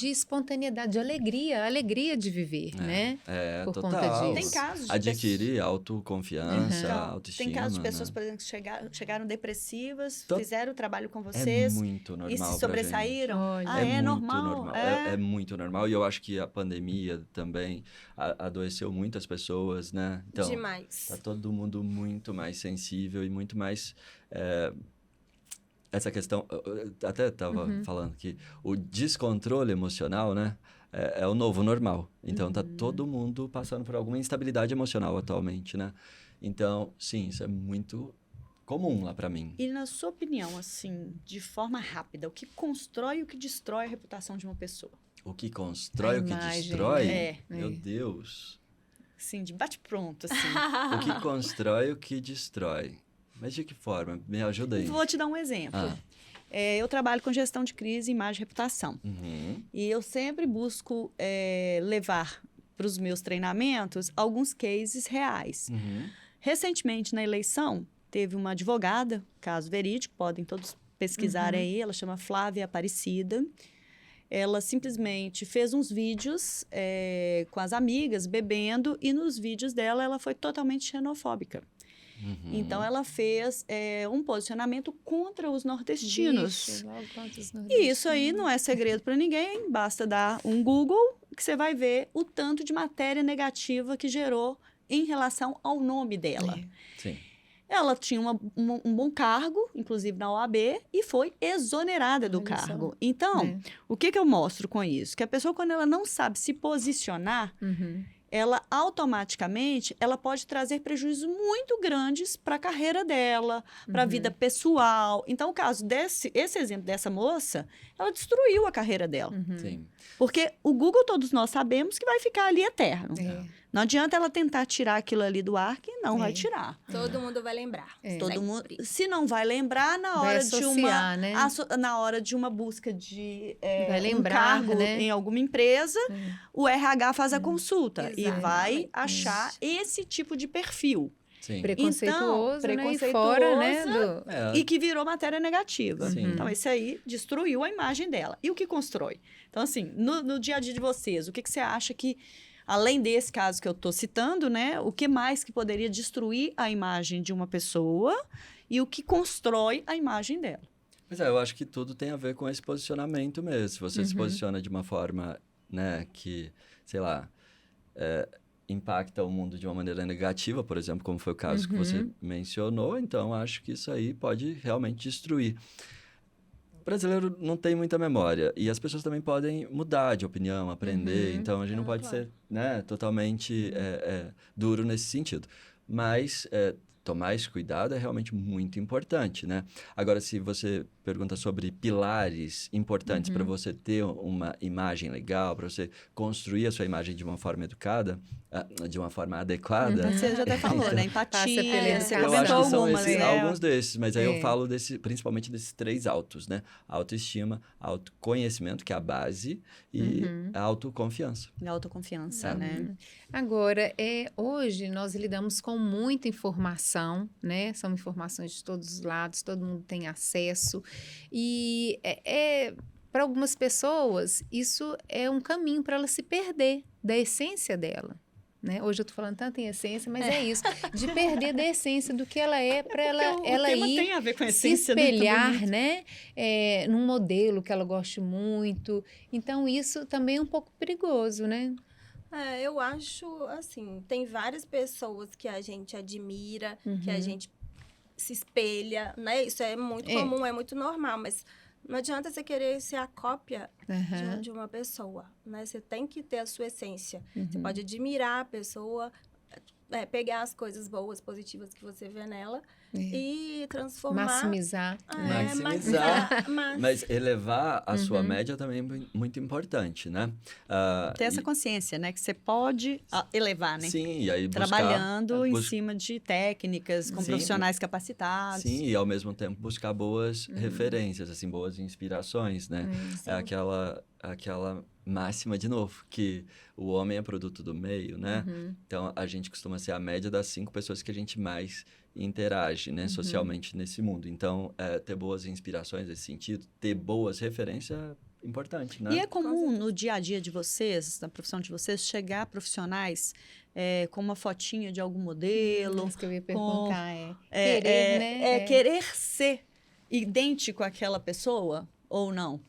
espontaneidade, de alegria de viver, né? Por Total. conta disso. Tem casos de Adquirir autoconfiança, Então, autoestima. tem casos de pessoas, né? por exemplo, que chegaram depressivas, Tô- fizeram o trabalho com É vocês muito normal e se pra sobressaíram. Olha. Ah, gente. é muito normal? É muito normal. E eu acho que a pandemia também adoeceu muitas pessoas, né? Então, Demais. tá todo mundo muito mais sensível e muito mais... essa questão... Eu até estava falando que o descontrole emocional, né? É o novo normal. Então, tá todo mundo passando por alguma instabilidade emocional atualmente, né? Então, sim, isso é muito comum lá para mim. E na sua opinião, assim, de forma rápida, o que constrói e o que destrói a reputação de uma pessoa? O que constrói, A o que imagem, destrói? né? Meu É. Deus. Assim, de bate-pronto, assim. O que constrói, o que destrói. Mas de que forma? Me ajuda aí. Vou te dar um exemplo. Eu trabalho com gestão de crise, imagem e reputação. Uhum. E eu sempre busco levar para os meus treinamentos alguns cases reais. Uhum. Recentemente, na eleição, teve uma advogada, caso verídico, podem todos pesquisar aí, ela chama Flávia Aparecida. Ela simplesmente fez uns vídeos com as amigas, bebendo, e nos vídeos dela ela foi totalmente xenofóbica. Uhum. Então, ela fez um posicionamento contra os nordestinos. Vixe, logo contra os E isso aí não é segredo para ninguém, basta dar um Google que você vai ver o tanto de matéria negativa que gerou em relação ao nome dela. Sim. Ela tinha um bom cargo, inclusive na OAB, e foi exonerada do Olha cargo. só. Então, o que eu mostro com isso? Que a pessoa, quando ela não sabe se posicionar, ela automaticamente ela pode trazer prejuízos muito grandes para a carreira dela, para a vida pessoal. Então, o caso esse exemplo dessa moça, ela destruiu a carreira dela. Sim. Porque o Google, todos nós sabemos que vai ficar ali eterno. Não adianta ela tentar tirar aquilo ali do ar, que não vai tirar. Todo mundo vai lembrar. Todo mundo, se não vai lembrar na hora associar, né? na hora de uma busca de Vai lembrar, um cargo né? em alguma empresa, o RH faz a consulta e vai Exatamente. achar esse tipo de perfil. Sim. Preconceituoso, né? E preconceituosa, fora, né? E que virou matéria negativa. Sim. Então, esse aí destruiu a imagem dela. E o que constrói? Então, assim, no dia a dia de vocês, o que você acha que, além desse caso que eu estou citando, né? O que mais que poderia destruir a imagem de uma pessoa e o que constrói a imagem dela? Pois é, eu acho que tudo tem a ver com esse posicionamento mesmo. Se você se posiciona de uma forma, né, que, sei lá, impacta o mundo de uma maneira negativa, por exemplo, como foi o caso que você mencionou, então acho que isso aí pode realmente destruir. O brasileiro não tem muita memória e as pessoas também podem mudar de opinião, aprender, então a gente não pode claro. ser, né, totalmente duro nesse sentido. Mas tomar esse cuidado é realmente muito importante, né? Agora, se você pergunta sobre pilares importantes para você ter uma imagem legal, para você construir a sua imagem de uma forma educada, de uma forma adequada, Você já até falou, né? Passa pela Empatia, você educação. eu acho comentou que são algumas, esses, né? alguns desses, mas aí eu É. falo principalmente desses 3 autos, né? Autoestima, autoconhecimento, que é a base, e a autoconfiança. Autoconfiança, né? Agora, hoje nós lidamos com muita informação, né? São informações de todos os lados, todo mundo tem acesso. E para algumas pessoas, isso é um caminho para ela se perder da essência dela. Né? Hoje eu estou falando tanto em essência, mas é isso, de perder da essência do que ela é, para ela ir a ver com se espelhar, né? Num modelo que ela goste muito. Então, isso também é um pouco perigoso, né? Eu acho, assim, tem várias pessoas que a gente admira, que a gente se espelha, né? Isso é muito comum, é muito normal, mas não adianta você querer ser a cópia de uma pessoa, né? Você tem que ter a sua essência. Você pode admirar a pessoa, pegar as coisas boas, positivas que você vê nela e transformar... Maximizar. Maximizar, mas elevar a sua média também é muito importante, né? Ter essa consciência, né? Que você pode elevar, né? Sim, e aí buscar... Trabalhando em cima de técnicas, com profissionais capacitados. Sim, e ao mesmo tempo buscar boas referências, assim, boas inspirações, né? É aquela máxima, de novo, que o homem é produto do meio, né? Então, a gente costuma ser a média das 5 pessoas que a gente mais interage, né? Socialmente nesse mundo. Então, ter boas inspirações nesse sentido, ter boas referências é importante, né? E é comum no dia a dia de vocês, na profissão de vocês, chegar profissionais com uma fotinha de algum modelo. Isso que eu ia perguntar, querer, né? Querer ser idêntico àquela pessoa ou não?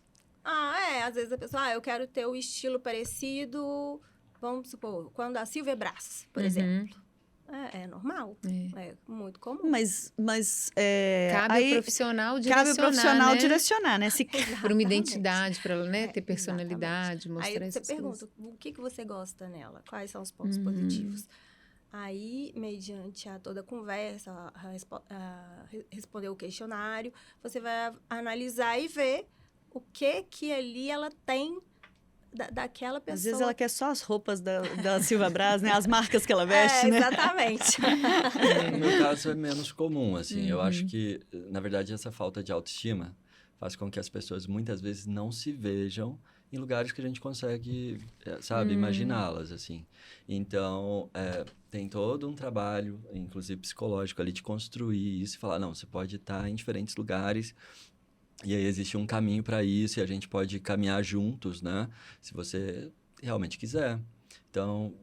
Às vezes a pessoa, eu quero ter o estilo parecido, vamos supor, quando a Silvia Brás, por exemplo. É normal, é muito comum. Mas cabe aí, o profissional cabe o profissional né? direcionar, né? Para uma identidade, para ela, né? Ter personalidade, mostrar aí você essas pergunta, o que você gosta nela? Quais são os pontos positivos? Aí, mediante toda a conversa, responder o questionário, você vai analisar e ver o que ali ela tem daquela pessoa. Às vezes ela quer só as roupas da Silvia Brás, né? As marcas que ela veste, né? Exatamente. No meu caso é menos comum, assim. Eu acho que, na verdade, essa falta de autoestima faz com que as pessoas muitas vezes não se vejam em lugares que a gente consegue, sabe, imaginá-las, assim. Então, tem todo um trabalho, inclusive psicológico, ali de construir isso e falar, não, você pode estar em diferentes lugares. E aí existe um caminho para isso e a gente pode caminhar juntos, né? Se você realmente quiser. Então,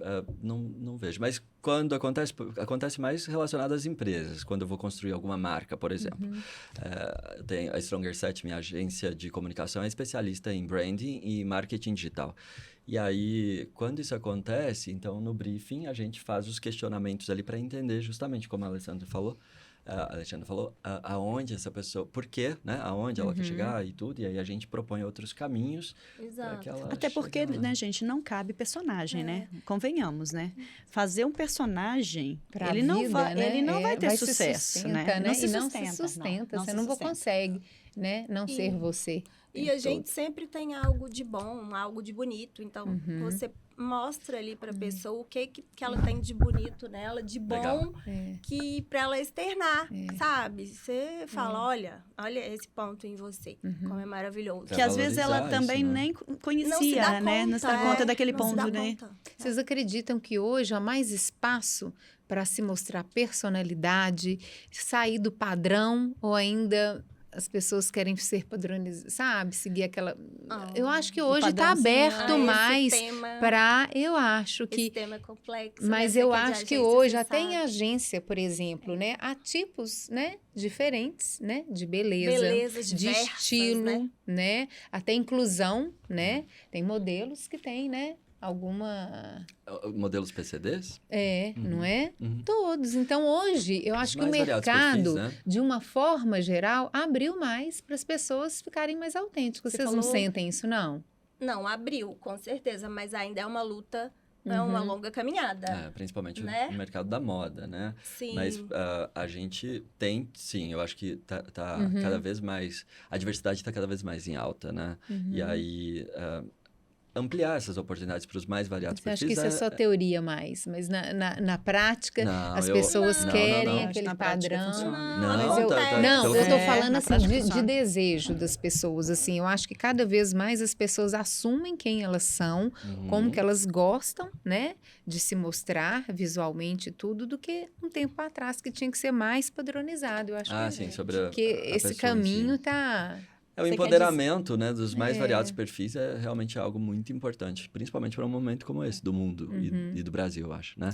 não vejo. Mas quando acontece mais relacionado às empresas. Quando eu vou construir alguma marca, por exemplo. Eu tenho a Stronger Set, minha agência de comunicação, é especialista em branding e marketing digital. E aí, quando isso acontece, então, no briefing, a gente faz os questionamentos ali para entender justamente como a Alexandra falou, aonde essa pessoa, por quê, né? Aonde ela quer chegar e tudo, e aí a gente propõe outros caminhos. Exato. Até porque, né, gente, não cabe personagem, né? Convenhamos, né? Fazer um personagem, Pra ele não vida, vai, né? ele não vai ter se sucesso, sustenta, né? Não se sustenta, você não consegue, né? Não ser você. E a gente sempre tem algo de bom, algo de bonito. Então, você mostra ali para a pessoa o que ela tem de bonito nela, de bom, que para ela externar, sabe? Você fala, olha esse ponto em você, como é maravilhoso. Que às vezes ela valorizar também isso, né? nem conhecia, não se dá né? conta, Não se dá conta daquele não se dá ponto, né? conta. Vocês acreditam que hoje há mais espaço para se mostrar personalidade, sair do padrão ou ainda as pessoas querem ser padronizadas, sabe? Seguir aquela... Ah, eu acho que o hoje está padrãozinho, aberto esse mais tema- para... Eu acho Esse que... tema é complexo. Mas né? eu Você é de acho que agência, hoje, você até em sabe. agência, por exemplo, né? Há tipos, né? Diferentes, né? De beleza. Belezas De diversas, estilo, né? né? Até inclusão, né? Tem modelos que têm, né? Alguma... Modelos PCDs? não é? Uhum. Todos. Então, hoje, eu acho que o Mais variados perfis, mercado, né? de uma forma geral, abriu mais para as pessoas ficarem mais autênticas. Você Vocês não falou- sentem isso, não? Não, abriu, com certeza, mas ainda é uma luta, é uma longa caminhada. Principalmente Né? no mercado da moda, né? Sim. Mas a gente tem, sim, eu acho que tá Uhum. cada vez mais... A diversidade está cada vez mais em alta, né? E aí, ampliar essas oportunidades para os mais variados Você acha perfis que isso é só teoria mais, mas na prática Não, as eu- pessoas não, querem não, não. Acho que aquele na prática padrão. funciona. Mas eu, acontece. não, eu pelo tô É, falando na assim prática de funciona. desejo das pessoas, assim, eu acho que cada vez mais as pessoas assumem quem elas são, como que elas gostam, né, de se mostrar visualmente e tudo, do que um tempo atrás que tinha que ser mais padronizado. Eu acho sim, sobre a que pessoa esse em si. caminho tá... O Você quer empoderamento, né, dos mais É. variados perfis é realmente algo muito importante, principalmente para um momento como esse do mundo e do Brasil, eu acho, né?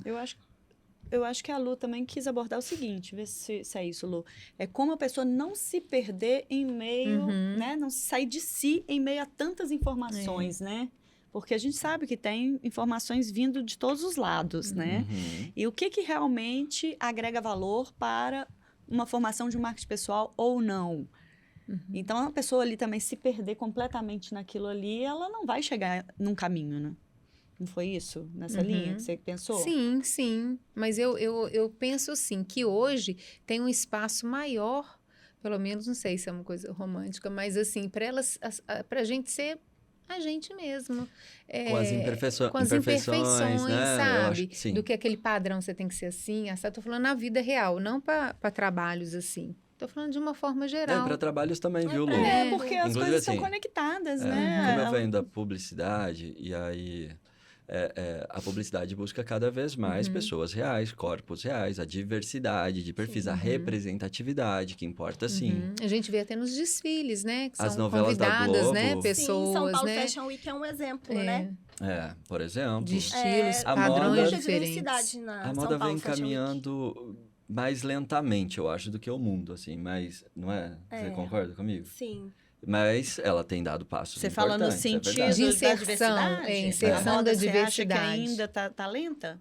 Eu acho que a Lu também quis abordar o seguinte, ver se é isso, Lu. É como a pessoa não se perder em meio, né? Não sair de si em meio a tantas informações, né? Porque a gente sabe que tem informações vindo de todos os lados, né? Uhum. E o que realmente agrega valor para uma formação de um marketing pessoal ou não? Então, a pessoa ali também se perder completamente naquilo ali, ela não vai chegar num caminho, né? Não foi isso? Nessa linha que você pensou? Sim, sim. Mas eu penso assim, que hoje tem um espaço maior, pelo menos, não sei se é uma coisa romântica, mas assim, para a gente ser a gente mesmo. Com as Com as imperfeições, né? Eu sabe? acho que sim. Do que aquele padrão você tem que ser assim. Estou falando na vida real, não para trabalhos assim. Estou falando de uma forma geral. Para trabalhos também, viu, Lu? É, porque as Inclusive, coisas estão assim, conectadas, Como né? eu venho da publicidade, e aí a publicidade busca cada vez mais pessoas reais, corpos reais, a diversidade de perfis, a representatividade, que importa sim. A gente vê até nos desfiles, né? Que As são novelas da convidadas, né? Globo. Pessoas, Sim, São Paulo né? Fashion Week é um exemplo, né? Por exemplo. De estilos, A padrões moda- muita diferentes. diversidade na A São moda Paulo vem Fashion Week. caminhando mais lentamente, eu acho, do que o mundo, assim, mas não é? Você concorda comigo? Sim. Mas ela tem dado passos Você fala no importantes, é sentido verdade. De da inserção, diversidade? inserção A moda, da você acha que diversidade. ainda tá lenta?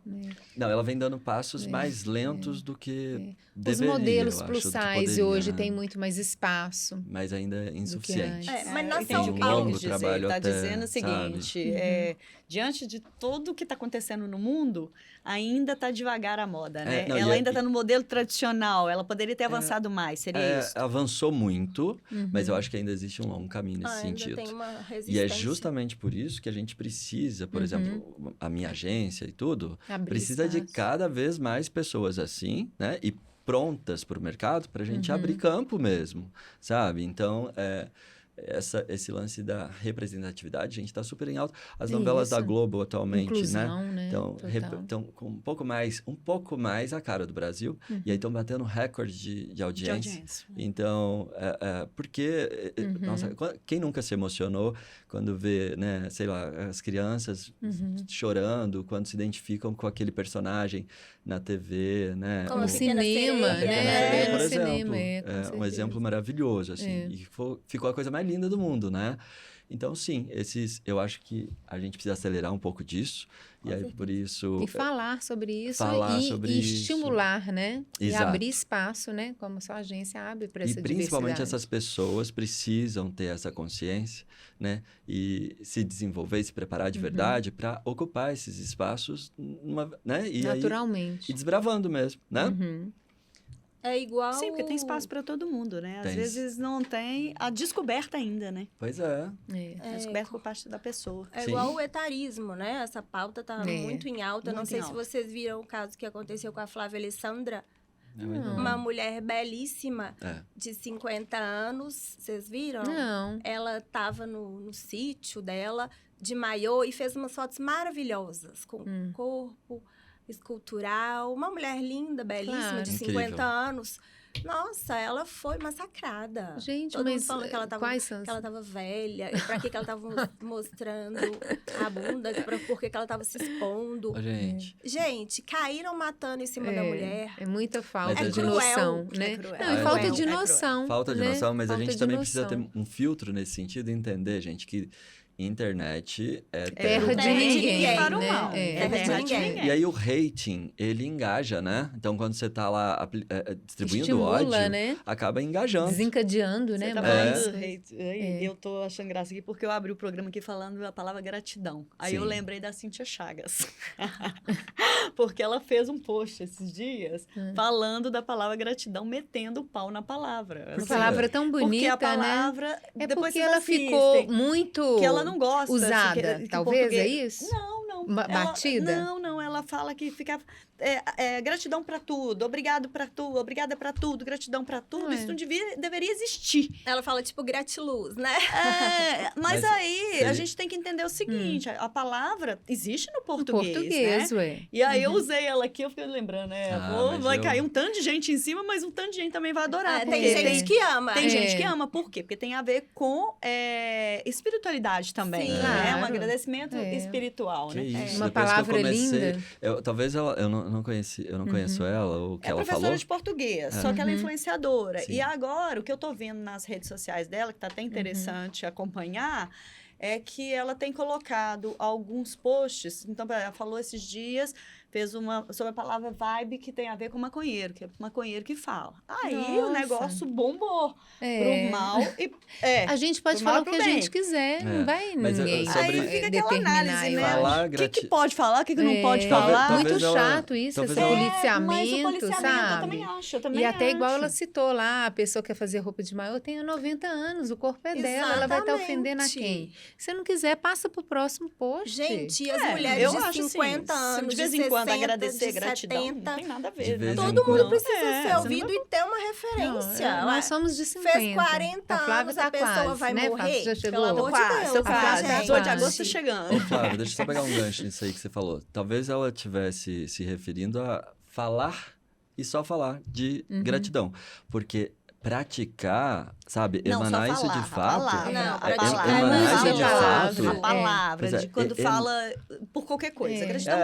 Não, ela vem dando passos mais lentos do que Os deveria, modelos eu acho, plus do que size poderia, hoje né? têm muito mais espaço. Mas ainda é insuficiente. antes. Mas na eu entendi São o que Paulo- ele longo quis dizer. trabalho Ele está até, dizendo o seguinte, diante de tudo o que está acontecendo no mundo, ainda está devagar a moda, né? não, Ela e ainda está no modelo tradicional, ela poderia ter avançado mais, seria isso? Avançou muito, mas eu acho que ainda existe um longo caminho nesse Ainda sentido. tem uma E resistência. é justamente por isso que a gente precisa, por exemplo, a minha agência e tudo, Abrir precisa de espaço. cada vez mais pessoas assim, né? E prontas para o mercado para a gente abrir campo mesmo, sabe? Então, esse lance da representatividade, a gente está super em alta. As novelas da Isso. Globo atualmente, Inclusão, né? Então, Total. estão com um pouco mais a cara do Brasil. E aí estão batendo recorde de audiência. Então, porque, nossa, quem nunca se emocionou quando vê, né, sei lá, as crianças chorando, quando se identificam com aquele personagem na TV, né? Como No a Pequena cinema, Sereia, né? Por No exemplo, cinema, com é um certeza. exemplo maravilhoso, assim, e ficou a coisa mais linda do mundo, né? Então, sim, eu acho que a gente precisa acelerar um pouco disso, e aí por isso... E falar sobre isso falar e sobre isso. estimular, né? E Exato. abrir espaço, né? Como a sua agência abre para essa E principalmente diversidade. essas pessoas precisam ter essa consciência, né? E se desenvolver e se preparar de verdade para ocupar esses espaços, né? E Naturalmente. e desbravando mesmo, né? É igual... Sim, porque tem espaço para todo mundo, né? Às Tem. vezes não tem a descoberta ainda, né? Pois é. A descoberta por parte da pessoa. É Sim. igual o etarismo, né? Essa pauta tá muito em alta. Não Muito sei em se alta. vocês viram o caso que aconteceu com a Flávia Alessandra. Não. Uma mulher belíssima, É. de 50 anos. Vocês viram? Não. Ela estava no sítio dela, de maiô, e fez umas fotos maravilhosas, com corpo escultural. Uma mulher linda, belíssima, Claro. de Incrível. 50 anos, Nossa, ela foi massacrada. Gente, Todo mundo mas falando que ela tava, quais são? que ela tava velha, pra que ela tava mostrando a bunda, por que ela tava se expondo. Ô, gente, Gente, caíram matando em cima da mulher. É muita falta Mas de é noção, cruel, né? é cruel. Não, e É falta cruel, de é cruel. noção. falta de né? noção, mas a Falta gente de também precisa noção. ter um filtro nesse sentido e entender, gente, que internet é Terra de Terra de ninguém, ninguém, para o né? mal. É. Terra de Internet ninguém. E aí o rating, ele engaja, né? Então, quando você tá lá distribuindo Estimula, ódio, né? acaba engajando. Desencadeando, né? Você tá Mais. falando hate. Eu tô achando graça aqui porque eu abri o programa aqui falando a palavra gratidão. Aí eu Sim. lembrei da Cíntia Chagas. Porque ela fez um post esses dias falando da palavra gratidão, metendo o pau na palavra. Uma palavra tão bonita, porque a né? palavra... É depois porque vocês ela assistem, ficou muito que ela não gosta. usada, que o talvez, é português- isso? Não. Batida? Não, ela fala que fica gratidão para tudo, obrigado para tudo, obrigada para tudo, gratidão para tudo. Não é. Isso não deveria existir. Ela fala, tipo, gratiluz, né? Mas Mas aí seria- a gente tem que entender o seguinte: a palavra existe no Em português. português, Né? ué. E aí eu usei ela aqui, eu fiquei lembrando, mas vai eu- cair um tanto de gente em cima, mas um tanto de gente também vai adorar. Tem porque gente que ama. Tem gente É. que ama, por quê? Porque tem a ver com espiritualidade também, Sim. né? Um Claro. agradecimento É. espiritual, Que né? isso, Uma depois que eu palavra comecei, linda. talvez eu não conheço ela, o que É ela professora falou. de português, só que ela é influenciadora. Sim. E agora, o que eu tô vendo nas redes sociais dela, que tá até interessante acompanhar, é que ela tem colocado alguns posts. Então, ela falou esses dias, fez uma sobre a palavra vibe, que tem a ver com maconheiro, que é maconheiro que fala. Aí o Nossa. negócio bombou É. pro mal e... A gente pode Pro mal falar e o pro que a bem. gente quiser, É. não vai Mas, ninguém sobre- Aí fica aquela determinar. análise, eu né? acho. Falar O que pode falar, o que não É, pode Talvez- falar. talvez Muito ela- chato isso, esse talvez ela- Mas o policiamento, policiamento, sabe? eu também acho, eu também E até igual acho. ela citou lá, a pessoa quer fazer roupa de maior, tenha 90 anos, o corpo é dela, ela vai estar ofendendo a quem? Se você não quiser, passa pro próximo post. Gente, e as É, mulheres eu de acho 50 assim, anos, de vez de em quando 60, agradecer de gratidão, 70, não tem nada a De ver. vez né? em todo mundo quando. precisa É, ser você ouvido não e ter uma referência. Não, Ué, nós somos de 50. Fez 40 a Flávia anos, tá a pessoa quase, vai né, morrer? Flávia? Já chegou? Pelo amor de Quase, Deus, tô a Flávia quase. tá 18 de quase. agosto tá Ô, chegando. Flávia, deixa eu só pegar um gancho nisso aí que você falou. Talvez ela estivesse se referindo a falar e só falar de gratidão. Porque praticar, sabe, Não, só emanar isso falar, de a fato. palavra. Não, a praticar palavra, é emanar isso de palavra. fato. A palavra, Pois é, de quando fala por qualquer coisa. É. Gratidão,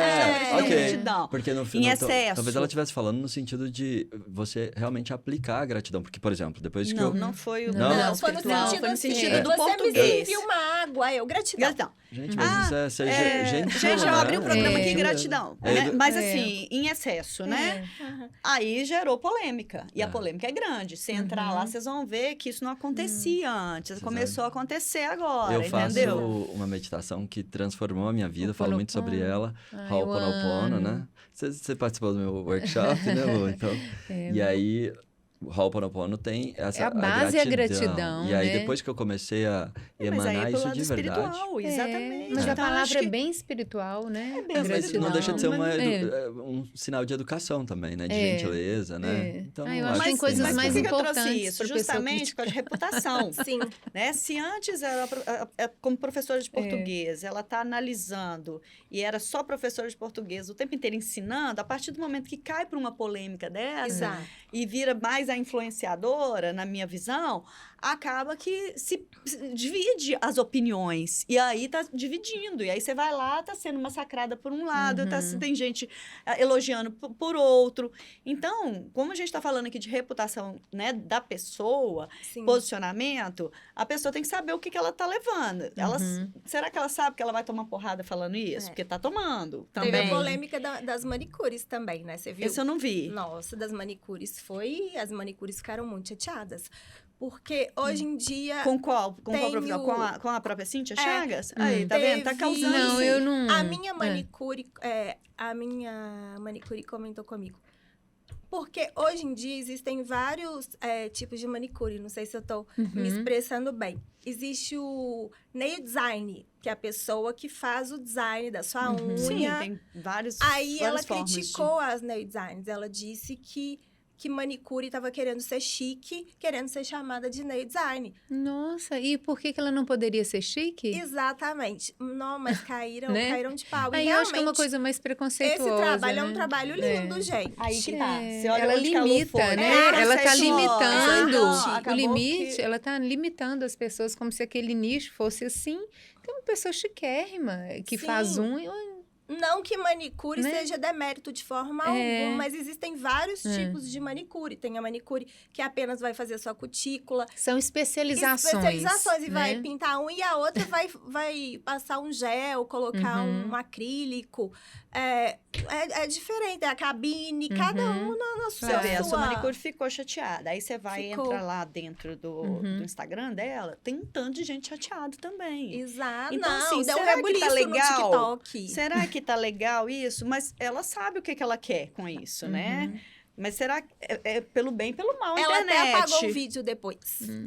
ok. gratidão. Porque no Em final, excesso. talvez ela estivesse falando no sentido de você realmente aplicar a gratidão. Porque, por exemplo, depois que Não, eu. não foi o Não, Não, foi no espiritual, sentido, foi no assim, sentido do você português. me serviu uma água, gratidão. Gratidão. Gente, mas isso é ser gentil. Gente, eu né? abri o programa aqui em Gentil. gratidão. É, Né? Mas é. assim, em excesso, né? É. Aí gerou polêmica. E a É. polêmica é grande. Se entrar lá, vocês vão ver que isso não acontecia antes. Você Começou a acontecer agora, Eu faço entendeu? uma meditação que transformou a minha vida, falo muito sobre Ho'oponopono. ela, Ai, eu Ho'oponopono, amo. né? Você participou do meu workshop, né, Lu? Então, e aí, o Ho'oponopono tem essa É a base é a gratidão, E aí, né? depois que eu comecei a Mas aí emanar é pelo isso lado de verdade... espiritual, exatamente. Mas a Então, acho palavra que- é bem espiritual, né? É bem Mas Gratidão. não deixa de ser É. um sinal de educação também, né? De É. gentileza, né? É. Então, Ah, eu acho que tem que coisas mas mais por que que eu importantes trouxe isso? pra pessoa Justamente por causa de reputação. Sim. Né? Se antes, como professora de português, ela está analisando e era só professora de português o tempo inteiro ensinando, a partir do momento que cai para uma polêmica dessa Exato. e vira mais a influenciadora, na minha visão, acaba que se divide as opiniões. E aí tá dividindo. E aí você vai lá, tá sendo massacrada por um lado, tem gente elogiando por outro. Então, como a gente está falando aqui de reputação, né, da pessoa, Sim. posicionamento, a pessoa tem que saber o que ela tá levando. Será que ela sabe que ela vai tomar porrada falando isso? É. Porque tá tomando Teve também. a polêmica das manicures também, né? Você viu? Esse eu não vi. Nossa, das manicures as manicures ficaram muito chateadas. Porque hoje em dia Com qual? Com qual Tenho- profissional? Com a própria Cíntia É. Chagas? Aí, tá vendo? Tá Teve- causando. Não, eu não... a minha manicure comentou comigo. Porque hoje em dia existem vários tipos de manicure. Não sei se eu tô me expressando bem. Existe o nail design, que é a pessoa que faz o design da sua unha. Sim, tem vários. Aí ela várias formas de- criticou as nail designs. Ela disse que que manicure estava querendo ser chique, querendo ser chamada de nail design. Nossa, e por que ela não poderia ser chique? Exatamente. Não, mas caíram, Né? caíram de pau. E Aí eu acho que é uma realmente, coisa mais preconceituosa, esse trabalho é um né? trabalho lindo, gente. Aí que tá. É, Você olha ela onde que a Lu limita, foi. né? É, Ela tá preconceituosa. limitando Exato. o Acabou limite, que- ela tá limitando as pessoas como se aquele nicho fosse assim. Tem uma pessoa chiquérrima que Sim. faz Não que manicure Né? seja demérito de forma É. alguma, mas existem vários tipos de manicure. Tem a manicure que apenas vai fazer sua cutícula. são especializações. Especializações e né? vai pintar um, e a outra vai passar um gel, colocar Uhum. um acrílico. É diferente, é a cabine, cada um na Você sua... vê, a sua manicure ficou chateada. Aí você vai Ficou. entrar lá dentro do Instagram dela, tem um tanto de gente chateada também. Exato. Então, Não, assim, deu um será que rebuliço tá no legal? TikTok. Será que tá legal isso? Mas ela sabe o que ela quer com isso, né? Mas será que é pelo bem e pelo mal a Ela internet? até apagou o vídeo depois.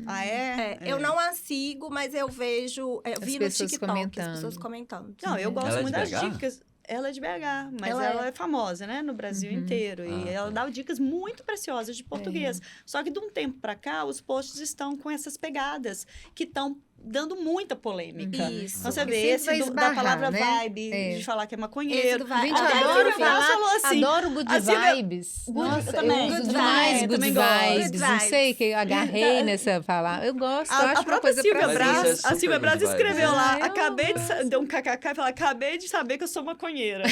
Ah, é? Eu não a sigo, mas eu vejo, eu vi no pessoas TikTok comentando. as pessoas comentando. Não, eu gosto Ela é de muito das BH? dicas. Ela é de BH, mas Ela ela é famosa, né? No Brasil inteiro. Ah, E ela tá. dá dicas muito preciosas de português. Só que de um tempo pra cá, os posts estão com essas pegadas que estão dando muita polêmica. Isso. Então, você Porque vê sempre esse vai da esbarrar, palavra né? vibe, É. de falar que é Esse maconheiro. do vai- Gente, eu Até a adoro Silvia falar, falou assim, adoro good a Silvia- vibes. Good- Nossa, eu também. uso Good demais vibes, good também gosto. vibes. Good Não sei vibes. que eu agarrei nessa palavra. Eu gosto, eu A acho uma própria coisa Silvia pra Mas Braz, isso é ver. a super Silvia Braz good vibes, escreveu né? lá, Eu acabei gosto. deu um kkk e falou, acabei de saber que eu sou maconheira.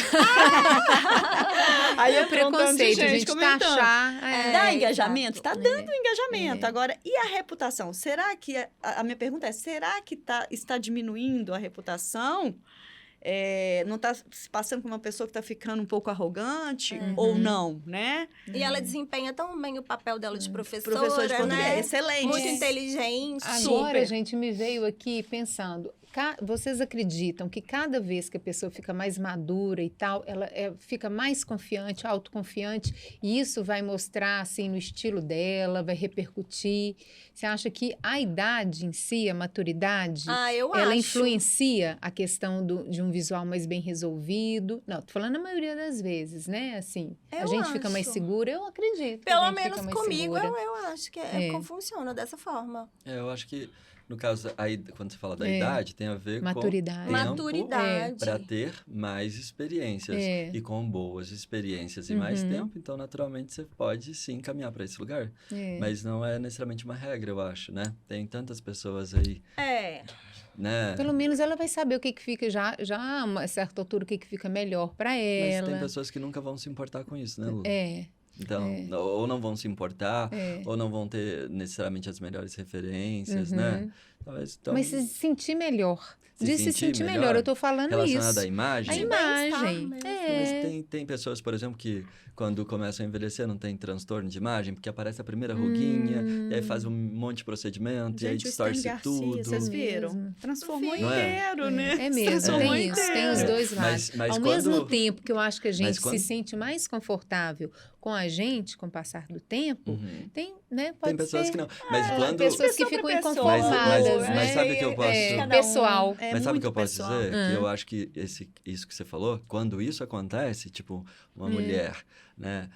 Aí É eu preconceito, a gente comentando. taxar. Dá é, engajamento? exato, Tá né? dando engajamento. Agora, e a reputação? Será que... A minha pergunta é, será que está diminuindo a reputação? Não está se passando por uma pessoa que está ficando um pouco arrogante? Ou não, né? E ela desempenha tão bem o papel dela de professora, Professor de português, né? excelente. Muito inteligente. Agora, Super. gente, me veio aqui pensando, vocês acreditam que cada vez que a pessoa fica mais madura e tal, ela fica mais confiante, autoconfiante, e isso vai mostrar, assim, no estilo dela, vai repercutir? Você acha que a idade em si, a maturidade, Eu ela acho. influencia a questão de um visual mais bem resolvido? Não, tô falando a maioria das vezes, né? Assim, a Eu gente fica mais acho. segura, eu acredito que a Pelo gente menos fica mais comigo, segura. eu acho que como funciona dessa forma. Eu acho que, no caso, aí, quando você fala da É. idade, tem a ver Maturidade. com tempo Maturidade. para ter mais experiências. É. E com boas experiências e mais tempo, então, naturalmente, você pode, sim, caminhar para esse lugar. É. Mas não é necessariamente uma regra, eu acho, né? Tem tantas pessoas aí, né? Pelo menos ela vai saber o que fica já a uma certa altura, o que fica melhor para Mas ela. tem pessoas que nunca vão se importar com isso, né, Lu? É, Então, ou não vão se importar, é. ou não vão ter necessariamente as melhores referências, né? Talvez, então, Mas se sentir melhor. Se De se sentir sentir melhor, melhor eu tô falando relacionado isso. à imagem. A De imagem. bem-estar mesmo. Mas É. tem pessoas, por exemplo, que quando começam a envelhecer não tem transtorno de imagem, porque aparece a primeira ruguinha, e aí faz um monte de procedimento, e aí Gente, o Stan distorce Garcia, tudo. vocês É viram? mesmo. Transformou Não é? inteiro, né? É mesmo, Transformou tem isso, tem os inteiro. dois lados. Mas Ao quando- mesmo tempo que eu acho que a gente Mas quando- se sente mais confortável com a gente, com o passar do tempo, Uhum. tem, né, pode Tem pessoas ser. que não. Mas quando. Pessoas que Pessoa ficam pra pessoa. inconformadas, Mas né? sabe o que eu posso- Cada um Pessoal. é Mas sabe o muito que eu posso pessoal. dizer? Que eu acho que isso que você falou, quando isso acontece, tipo, uma mulher, né,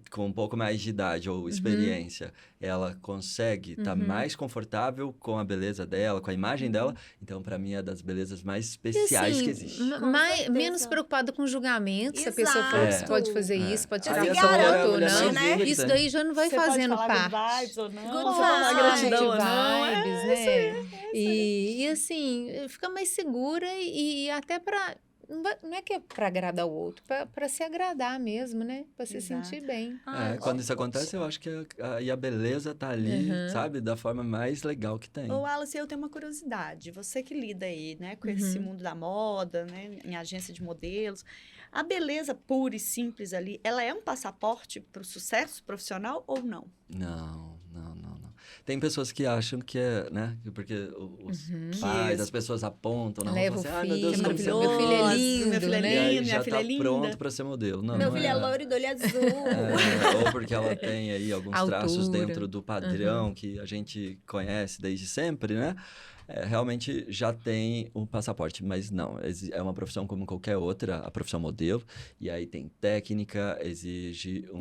com um pouco mais de idade ou experiência, ela consegue estar mais confortável com a beleza dela, com a imagem dela, então, para mim, é das belezas mais E especiais assim, que existe. Com certeza. menos preocupada com julgamento, se a pessoa Exato. falou que É. você pode fazer É. isso, pode Aí tirar essa foto mulher é a ou mulher não. mais linda que Isso tem. daí já não vai Você pode fazendo falar parte. good vibes ou não, Good você pode falar vibes. gratidão ou não. Vibes, né? E assim, fica mais segura e até para não é que é para agradar o outro, para se agradar mesmo, né? Para se Exato. sentir bem. Quando isso acontece, eu acho que a beleza tá ali, sabe? Da forma mais legal que tem. Ô, Alice, eu tenho uma curiosidade. Você que lida aí, né, com esse mundo da moda, né, em agência de modelos, a beleza pura e simples ali, ela é um passaporte para o sucesso profissional ou não? Não. Tem pessoas que acham que é, né? Porque os pais, as pessoas apontam na rua e Leva o falam assim, ai, meu filho, Deus, como você meu filho é Maravilhoso, lindo, meu filho é né? E aí lindo, minha já filha tá é linda. pronto para ser modelo. Não, Meu não filho é loiro e do olho azul. Ou porque ela tem aí alguns traços Altura. dentro do padrão que a gente conhece desde sempre, né? realmente já tem o passaporte, mas não, é uma profissão como qualquer outra, a profissão modelo, e aí tem técnica, exige uma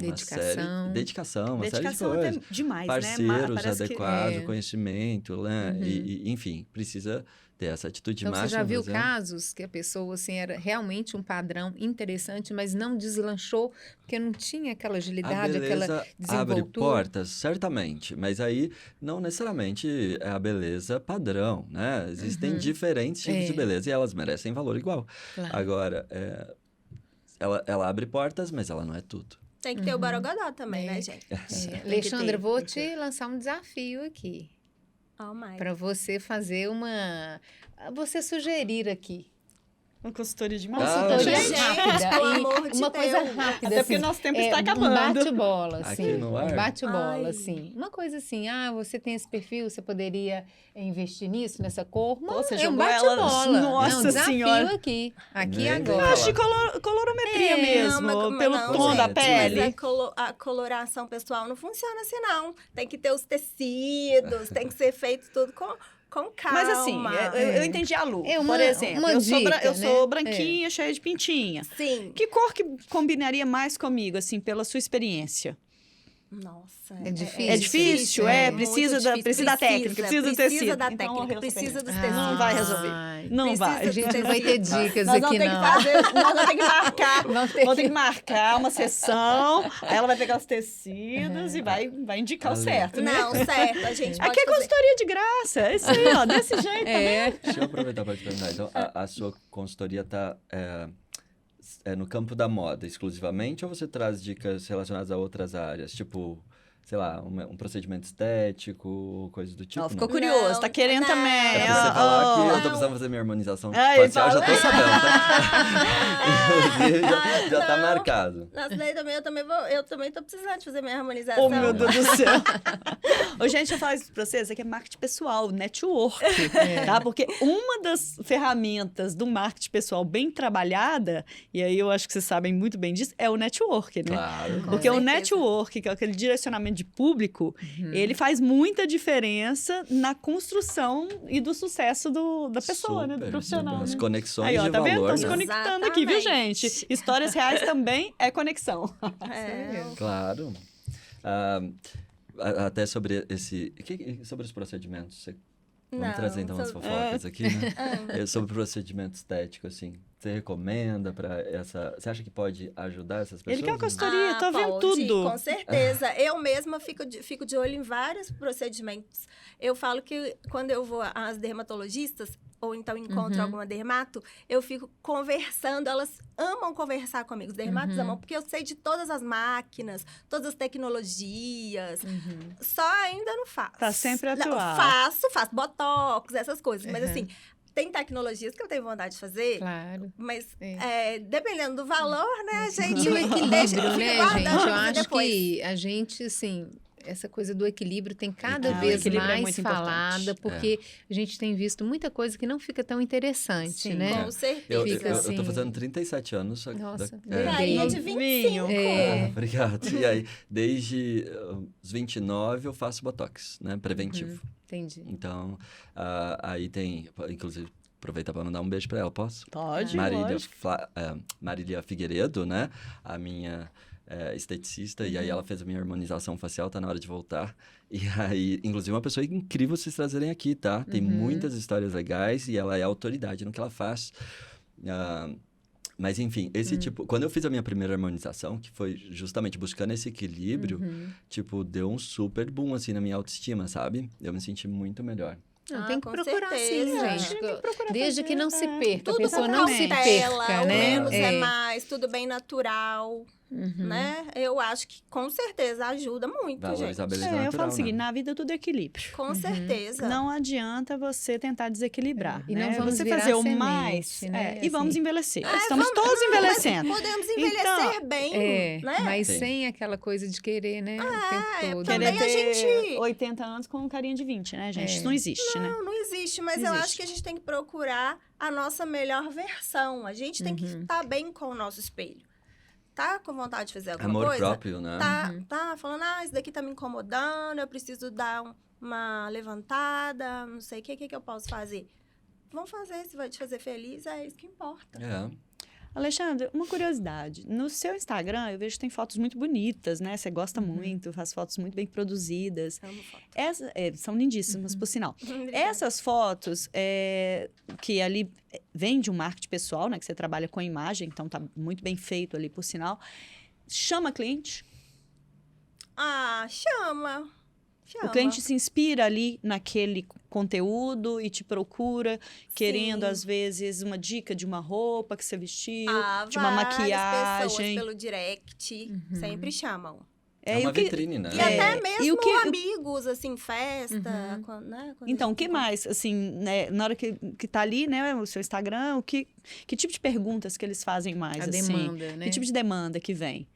dedicação, uma série de coisas. Até demais, parceiros né? adequados, conhecimento, né? E, enfim, precisa ter essa atitude então, máxima. você já viu casos que a pessoa, assim, era realmente um padrão interessante, mas não deslanchou, porque não tinha aquela agilidade, aquela desenvoltura? Abre portas, certamente, mas aí não necessariamente é a beleza padrão, né? Existem diferentes tipos de beleza e elas merecem valor igual. Claro. Agora, ela abre portas, mas ela não é tudo. Tem que ter o borogodó também, né, gente? Alexandra, vou te lançar um desafio aqui. Oh, my. Para você fazer você sugerir aqui. Uma consultoria de Consultoria gente, rápida. pelo E amor de uma coisa Deus. rápida, Até porque assim, nosso tempo está acabando. Um bate-bola, assim. Aqui no ar? Um bate-bola, Ai. assim. Uma coisa assim, você tem esse perfil, você poderia investir nisso, nessa cor? Você É um jogou elas- bate-bola. Nossa um desafio Senhora. aqui Nem agora. Eu acho de colorometria mesmo, pelo tom da gente, pele. Mas a coloração pessoal não funciona assim, não. Tem que ter os tecidos, tem que ser feito tudo com calma. Mas assim, eu entendi a Lu. É uma- por exemplo, uma eu dica, sou né? branquinha, cheia de pintinha. Sim. Que cor que combinaria mais comigo, assim, pela sua experiência? Nossa. É difícil. É difícil, muito precisa da técnica, precisa do tecido. da Então, técnica, morreu precisa super. dos tecidos. Não vai resolver. Ai, Não Precisa vai. A gente não vai ter dicas Nós aqui, vamos ter que não. fazer, nós vamos ter que marcar. Vamos ter Vamos ter que marcar uma sessão, aí ela vai pegar os tecidos e vai indicar o Ale. certo, né? Não, certo, a gente pode Aqui é fazer. consultoria de graça, é isso aí, ó, desse jeito também. Deixa eu aproveitar para te perguntar. Então, a sua consultoria está no campo da moda exclusivamente ou você traz dicas relacionadas a outras áreas? Tipo, sei lá, um procedimento estético, coisas do tipo? Ó, ficou não? curioso, Não, tá querendo não. também. É pra você falar que eu tô Não. precisando fazer minha harmonização Ai, facial, já tô sabendo, tá? Inclusive, já tá não. marcado. Nossa, daí eu também tô precisando de fazer minha harmonização. Oh, meu Deus do céu. Ô, gente, eu falo isso pra vocês, aqui é marketing pessoal, network, tá? Porque uma das ferramentas do marketing pessoal bem trabalhada, e aí eu acho que vocês sabem muito bem disso, é o network, né? Claro. Com Porque o certeza. network, que é aquele direcionamento de público, ele faz muita diferença na construção e do sucesso da pessoa, né? Do Super, profissional. super. As né? conexões Aí, ó, de tá vendo? valor, Estão se né? conectando aqui, viu, Exatamente. gente? Histórias reais também é conexão. É. Claro. Até sobre sobre os procedimentos. Vamos Não, trazer então umas fofocas aqui, né? Ah. Sobre o procedimento estético, assim. Você recomenda para essa... Você acha que pode ajudar essas pessoas? Ele quer uma consultoria, tô vendo pode, tudo. Com certeza. Eu mesma fico de olho em vários procedimentos. Eu falo que quando eu vou às dermatologistas, ou então encontro alguma dermato, eu fico conversando, elas amam conversar comigo, os dermatos amam, porque eu sei de todas as máquinas, todas as tecnologias, só ainda não faço. Tá sempre Não, atual. faço botox, essas coisas, mas assim, tem tecnologias que eu tenho vontade de fazer, Claro. mas dependendo do valor, né, gente? E o equilíbrio, fica né, guardando gente? pra Eu fazer acho depois. que a gente, assim, essa coisa do equilíbrio tem cada o vez equilíbrio é mais muito importante. falada, porque a gente tem visto muita coisa que não fica tão interessante, Sim. né? Com certeza. Eu Fica tô assim. fazendo 37 anos. Nossa, Carinha de 25. Obrigado. E aí, desde os 29, eu faço Botox, né? Preventivo. Entendi. Então, aí tem... Inclusive, aproveitar para mandar um beijo para ela, posso? Pode, lógico. Marília Figueiredo, né? A minha esteticista. E aí, ela fez a minha harmonização facial, tá na hora de voltar. E aí, inclusive, uma pessoa incrível vocês trazerem aqui, tá? Tem muitas histórias legais e ela é autoridade no que ela faz. Mas, enfim, esse tipo... Quando eu fiz a minha primeira harmonização, que foi justamente buscando esse equilíbrio, tipo, deu um super boom, assim, na minha autoestima, sabe? Eu me senti muito melhor. Não, tem que com procurar certeza. sim, gente. Tem que procurar Desde fazer, que não se perca, Tudo a pessoa com não se cautela, perca, o né? menos é mais, tudo bem natural, Uhum. né? Eu acho que com certeza ajuda muito, Valorizar a gente. beleza eu natural, falo o seguinte, né? na vida tudo é equilíbrio. Com certeza. Não adianta você tentar desequilibrar, E né? não vamos você virar fazer o semente, mais, né? e vamos Assim. envelhecer. Estamos todos envelhecendo. Mas podemos envelhecer Então, bem, né? Mas Sim. sem aquela coisa de querer, né? O tempo todo. também Querer a ter gente- 80 anos com carinha de 20, né, gente? Isso não existe, né? Não existe, mas Não eu existe. acho que a gente tem que procurar a nossa melhor versão. A gente tem que estar bem com o nosso espelho. Tá com vontade de fazer alguma Amor coisa? próprio, né? Tá falando, isso daqui tá me incomodando, eu preciso dar uma levantada, não sei o que eu posso fazer. Vamos fazer, se vai te fazer feliz, é isso que importa. É. Alexandre, uma curiosidade. No seu Instagram, eu vejo que tem fotos muito bonitas, né? Você gosta muito, faz fotos muito bem produzidas. Amo foto. São lindíssimas, por sinal. Obrigada. Essas fotos, que ali vem de um marketing pessoal, né? Que você trabalha com imagem, então tá muito bem feito ali, por sinal. Chama cliente? Ah, chama. O cliente se inspira ali naquele conteúdo e te procura, querendo, Sim. às vezes, uma dica de uma roupa que você vestiu, de uma Várias pessoas maquiagem. pelo direct sempre chamam. É e uma o que- vitrine, né? E até mesmo e o que- amigos, assim, festa, né? Quando a Então, o gente que encontra. mais, assim, né, na hora que tá ali, né, o seu Instagram, que tipo de perguntas que eles fazem mais, A assim? demanda, né? Que tipo de demanda que vem?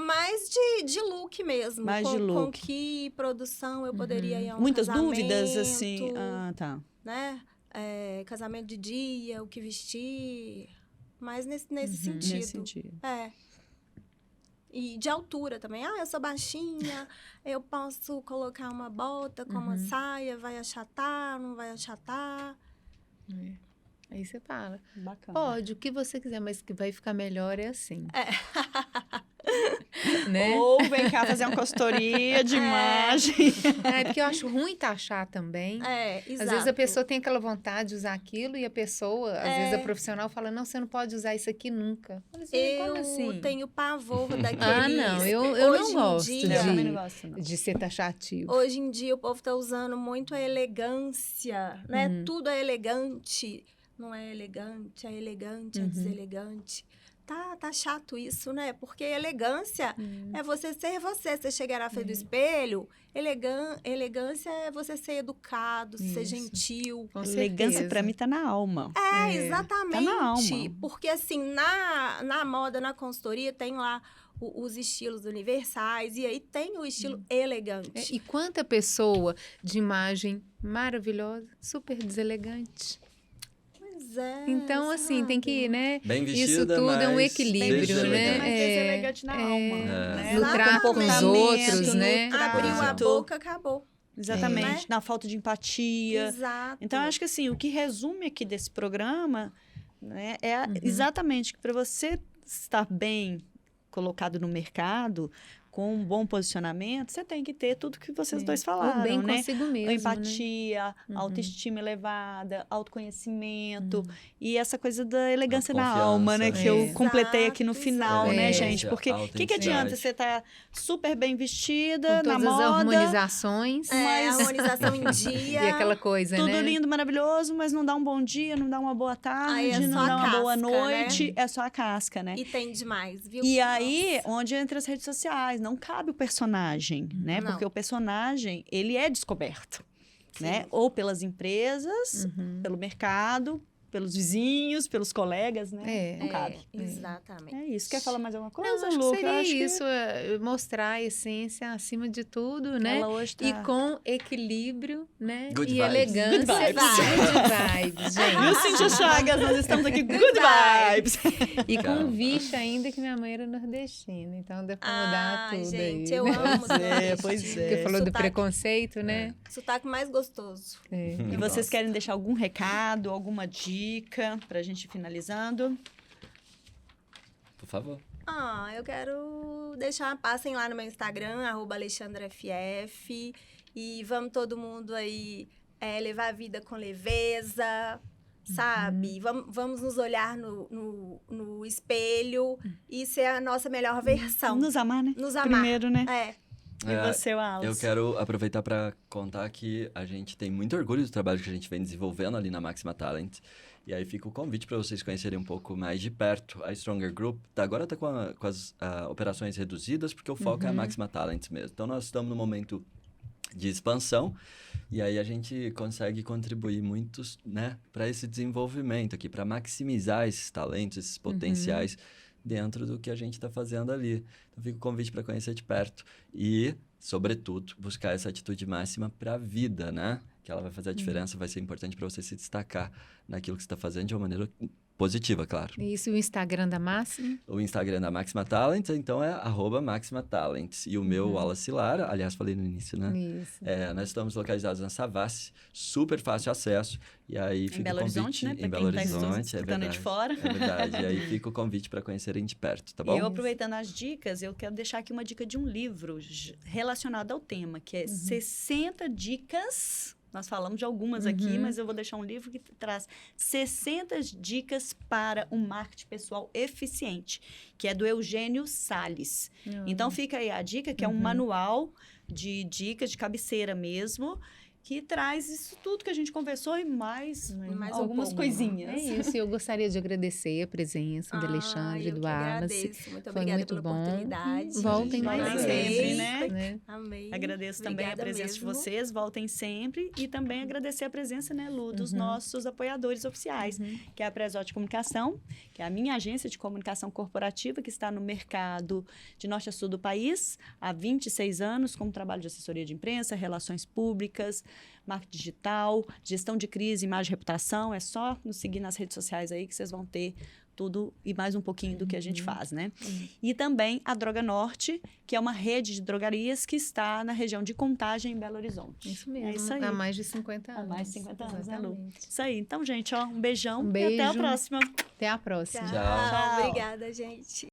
Mais de look mesmo. Mais de Com look. que produção eu poderia ir a um Muitas casamento, dúvidas, assim? Ah, tá. né? Casamento de dia, o que vestir. Mais nesse sentido. Nesse sentido. É. E de altura também. Eu sou baixinha, eu posso colocar uma bota com uma saia, vai achatar, não vai achatar. Aí você fala, Bacana. pode, o que você quiser, mas que vai ficar melhor é assim. Né? Ou vem cá fazer uma consultoria de imagem. Porque eu acho ruim taxar também. Exato. Às vezes a pessoa tem aquela vontade de usar aquilo e a pessoa, às vezes a profissional fala, não, você não pode usar isso aqui nunca. Fala assim, Eu como assim? tenho pavor daqueles... Ah, não, eu Hoje não em gosto dia- Eu também não de, gosto, não. de ser taxativo. Hoje em dia o povo tá usando muito a elegância, né? Uhum. Tudo é elegante. Não é elegante, é elegante, é deselegante. Tá chato isso, né? Porque elegância é você ser você. Você chegar na frente do espelho, elegância é você ser educado, ser Isso. gentil. Com Elegância, certeza. pra mim, tá na alma. Exatamente. Tá na alma. Porque assim, na moda, na consultoria, tem lá os estilos universais. E aí tem o estilo elegante. E quanta pessoa de imagem maravilhosa, super deselegante. Pois é. Então, assim, tem que, né? Bem Isso vestida, tudo é um mas equilíbrio, deselegante. né? Mas deselegante na alma. É. Né? Lucrar com os Comportamento, outros, né? no Abriu a trato. boca, acabou. Exatamente. Né? Na falta de empatia. Exato. Então, eu acho que assim, o que resume aqui desse programa, né, é exatamente que para você estar bem colocado no mercado, com um bom posicionamento, você tem que ter tudo que vocês dois falaram, O bem né? consigo mesmo, A né? empatia, autoestima elevada, autoconhecimento e essa coisa da elegância na Autoconfiança. alma, né? Que eu Exato, completei aqui no final, né, exato. gente? Porque o que adianta Autenticidade. você estar super bem vestida, Com na todas as moda, harmonizações. a harmonização em dia. E aquela coisa, tudo né? lindo, maravilhoso, mas não dá um bom dia, não dá uma boa Aí tarde, é não só dá a uma boa casca, noite, né? é só a casca, né? E tem demais, viu? E aí, Nossa. onde entra as redes sociais, não cabe o personagem, né? Não. Porque o personagem, ele é descoberto, né? Ou pelas empresas, pelo mercado, pelos vizinhos, pelos colegas, né? Não cabe. Exatamente. É isso. Quer falar mais alguma coisa, Não, acho Lu? que seria Eu acho que isso, mostrar a essência acima de tudo, né? ela hoje tá... E com equilíbrio, né? Good e vibes. elegância. Good vibes. Good vibes, gente. Viu, Cíntia Chagas? Nós estamos aqui, good vibes. vibes. E com Calma. vixe ainda que minha mãe era nordestina, então deu pra mudar tudo gente, aí. eu né? amo. Pois é, nordestino. pois é. Você falou do Sotaque- preconceito, né? Sotaque mais gostoso. É. E vocês querem deixar algum recado, alguma dica pra gente ir finalizando? Por favor. Eu quero deixar, passem lá no meu Instagram, @AlexandraFF, e vamos todo mundo aí levar a vida com leveza, sabe? Vamos nos olhar no espelho e ser a nossa melhor versão. Nos amar, né? Nos amar. Primeiro, né? E É, você, Wallace? Eu quero aproveitar para contar que a gente tem muito orgulho do trabalho que a gente vem desenvolvendo ali na Maxima Talent. E aí fica o convite para vocês conhecerem um pouco mais de perto a Stronger Group. Agora está com as operações reduzidas, porque o foco é a Maxima Talent mesmo. Então, nós estamos no momento de expansão. E aí a gente consegue contribuir muito, né, para esse desenvolvimento aqui, para maximizar esses talentos, esses potenciais dentro do que a gente está fazendo ali. Então, fica o convite para conhecer de perto. E, sobretudo, buscar essa atitude máxima para a vida, né? Que ela vai fazer a diferença, vai ser importante para você se destacar naquilo que você está fazendo de uma maneira positiva, claro. Isso, o Instagram da Máxima. O Instagram da Máxima Talents, então é @Máxima Talents. E o meu, Wallace Lara, aliás, falei no início, né? Isso. Nós estamos localizados na Savassi, super fácil acesso. E aí fica Em Belo o convite Horizonte, né? em Pra Belo quem tá Horizonte, escutando aí de fora. É verdade. E aí fica o convite para conhecerem de perto, tá bom? E eu, aproveitando as dicas, eu quero deixar aqui uma dica de um livro relacionado ao tema, que é 60 dicas. Nós falamos de algumas aqui, mas eu vou deixar um livro que traz 60 dicas para um marketing pessoal eficiente, que é do Eugênio Salles. Então, fica aí a dica, que é um manual de dicas de cabeceira mesmo, que traz isso tudo que a gente conversou e mais algumas coisinhas. É isso, eu gostaria de agradecer a presença do Alexandre e do Wallace. Agradeço. Muito Foi obrigada muito pela bom. oportunidade. Voltem mais mais sempre, vezes, né? Amei. Agradeço também a Obrigada presença de mesmo. vocês, voltem sempre. E também agradecer a presença, né, Lu, dos nossos apoiadores oficiais, que é a Presote Comunicação, que é a minha agência de comunicação corporativa, que está no mercado de norte a sul do país há 26 anos, com trabalho de assessoria de imprensa, relações públicas, marketing digital, gestão de crise, imagem e reputação. É só nos seguir nas redes sociais aí que vocês vão ter tudo e mais um pouquinho do que a gente faz, né? E também a Droga Norte, que é uma rede de drogarias que está na região de Contagem, em Belo Horizonte. Isso mesmo, É isso aí. há mais de 50 anos. Há mais de 50 anos, né, Lu? Exatamente. Isso aí. Então, gente, ó, um beijão Um e até a beijo. próxima. Até a próxima. Tchau. Obrigada, gente.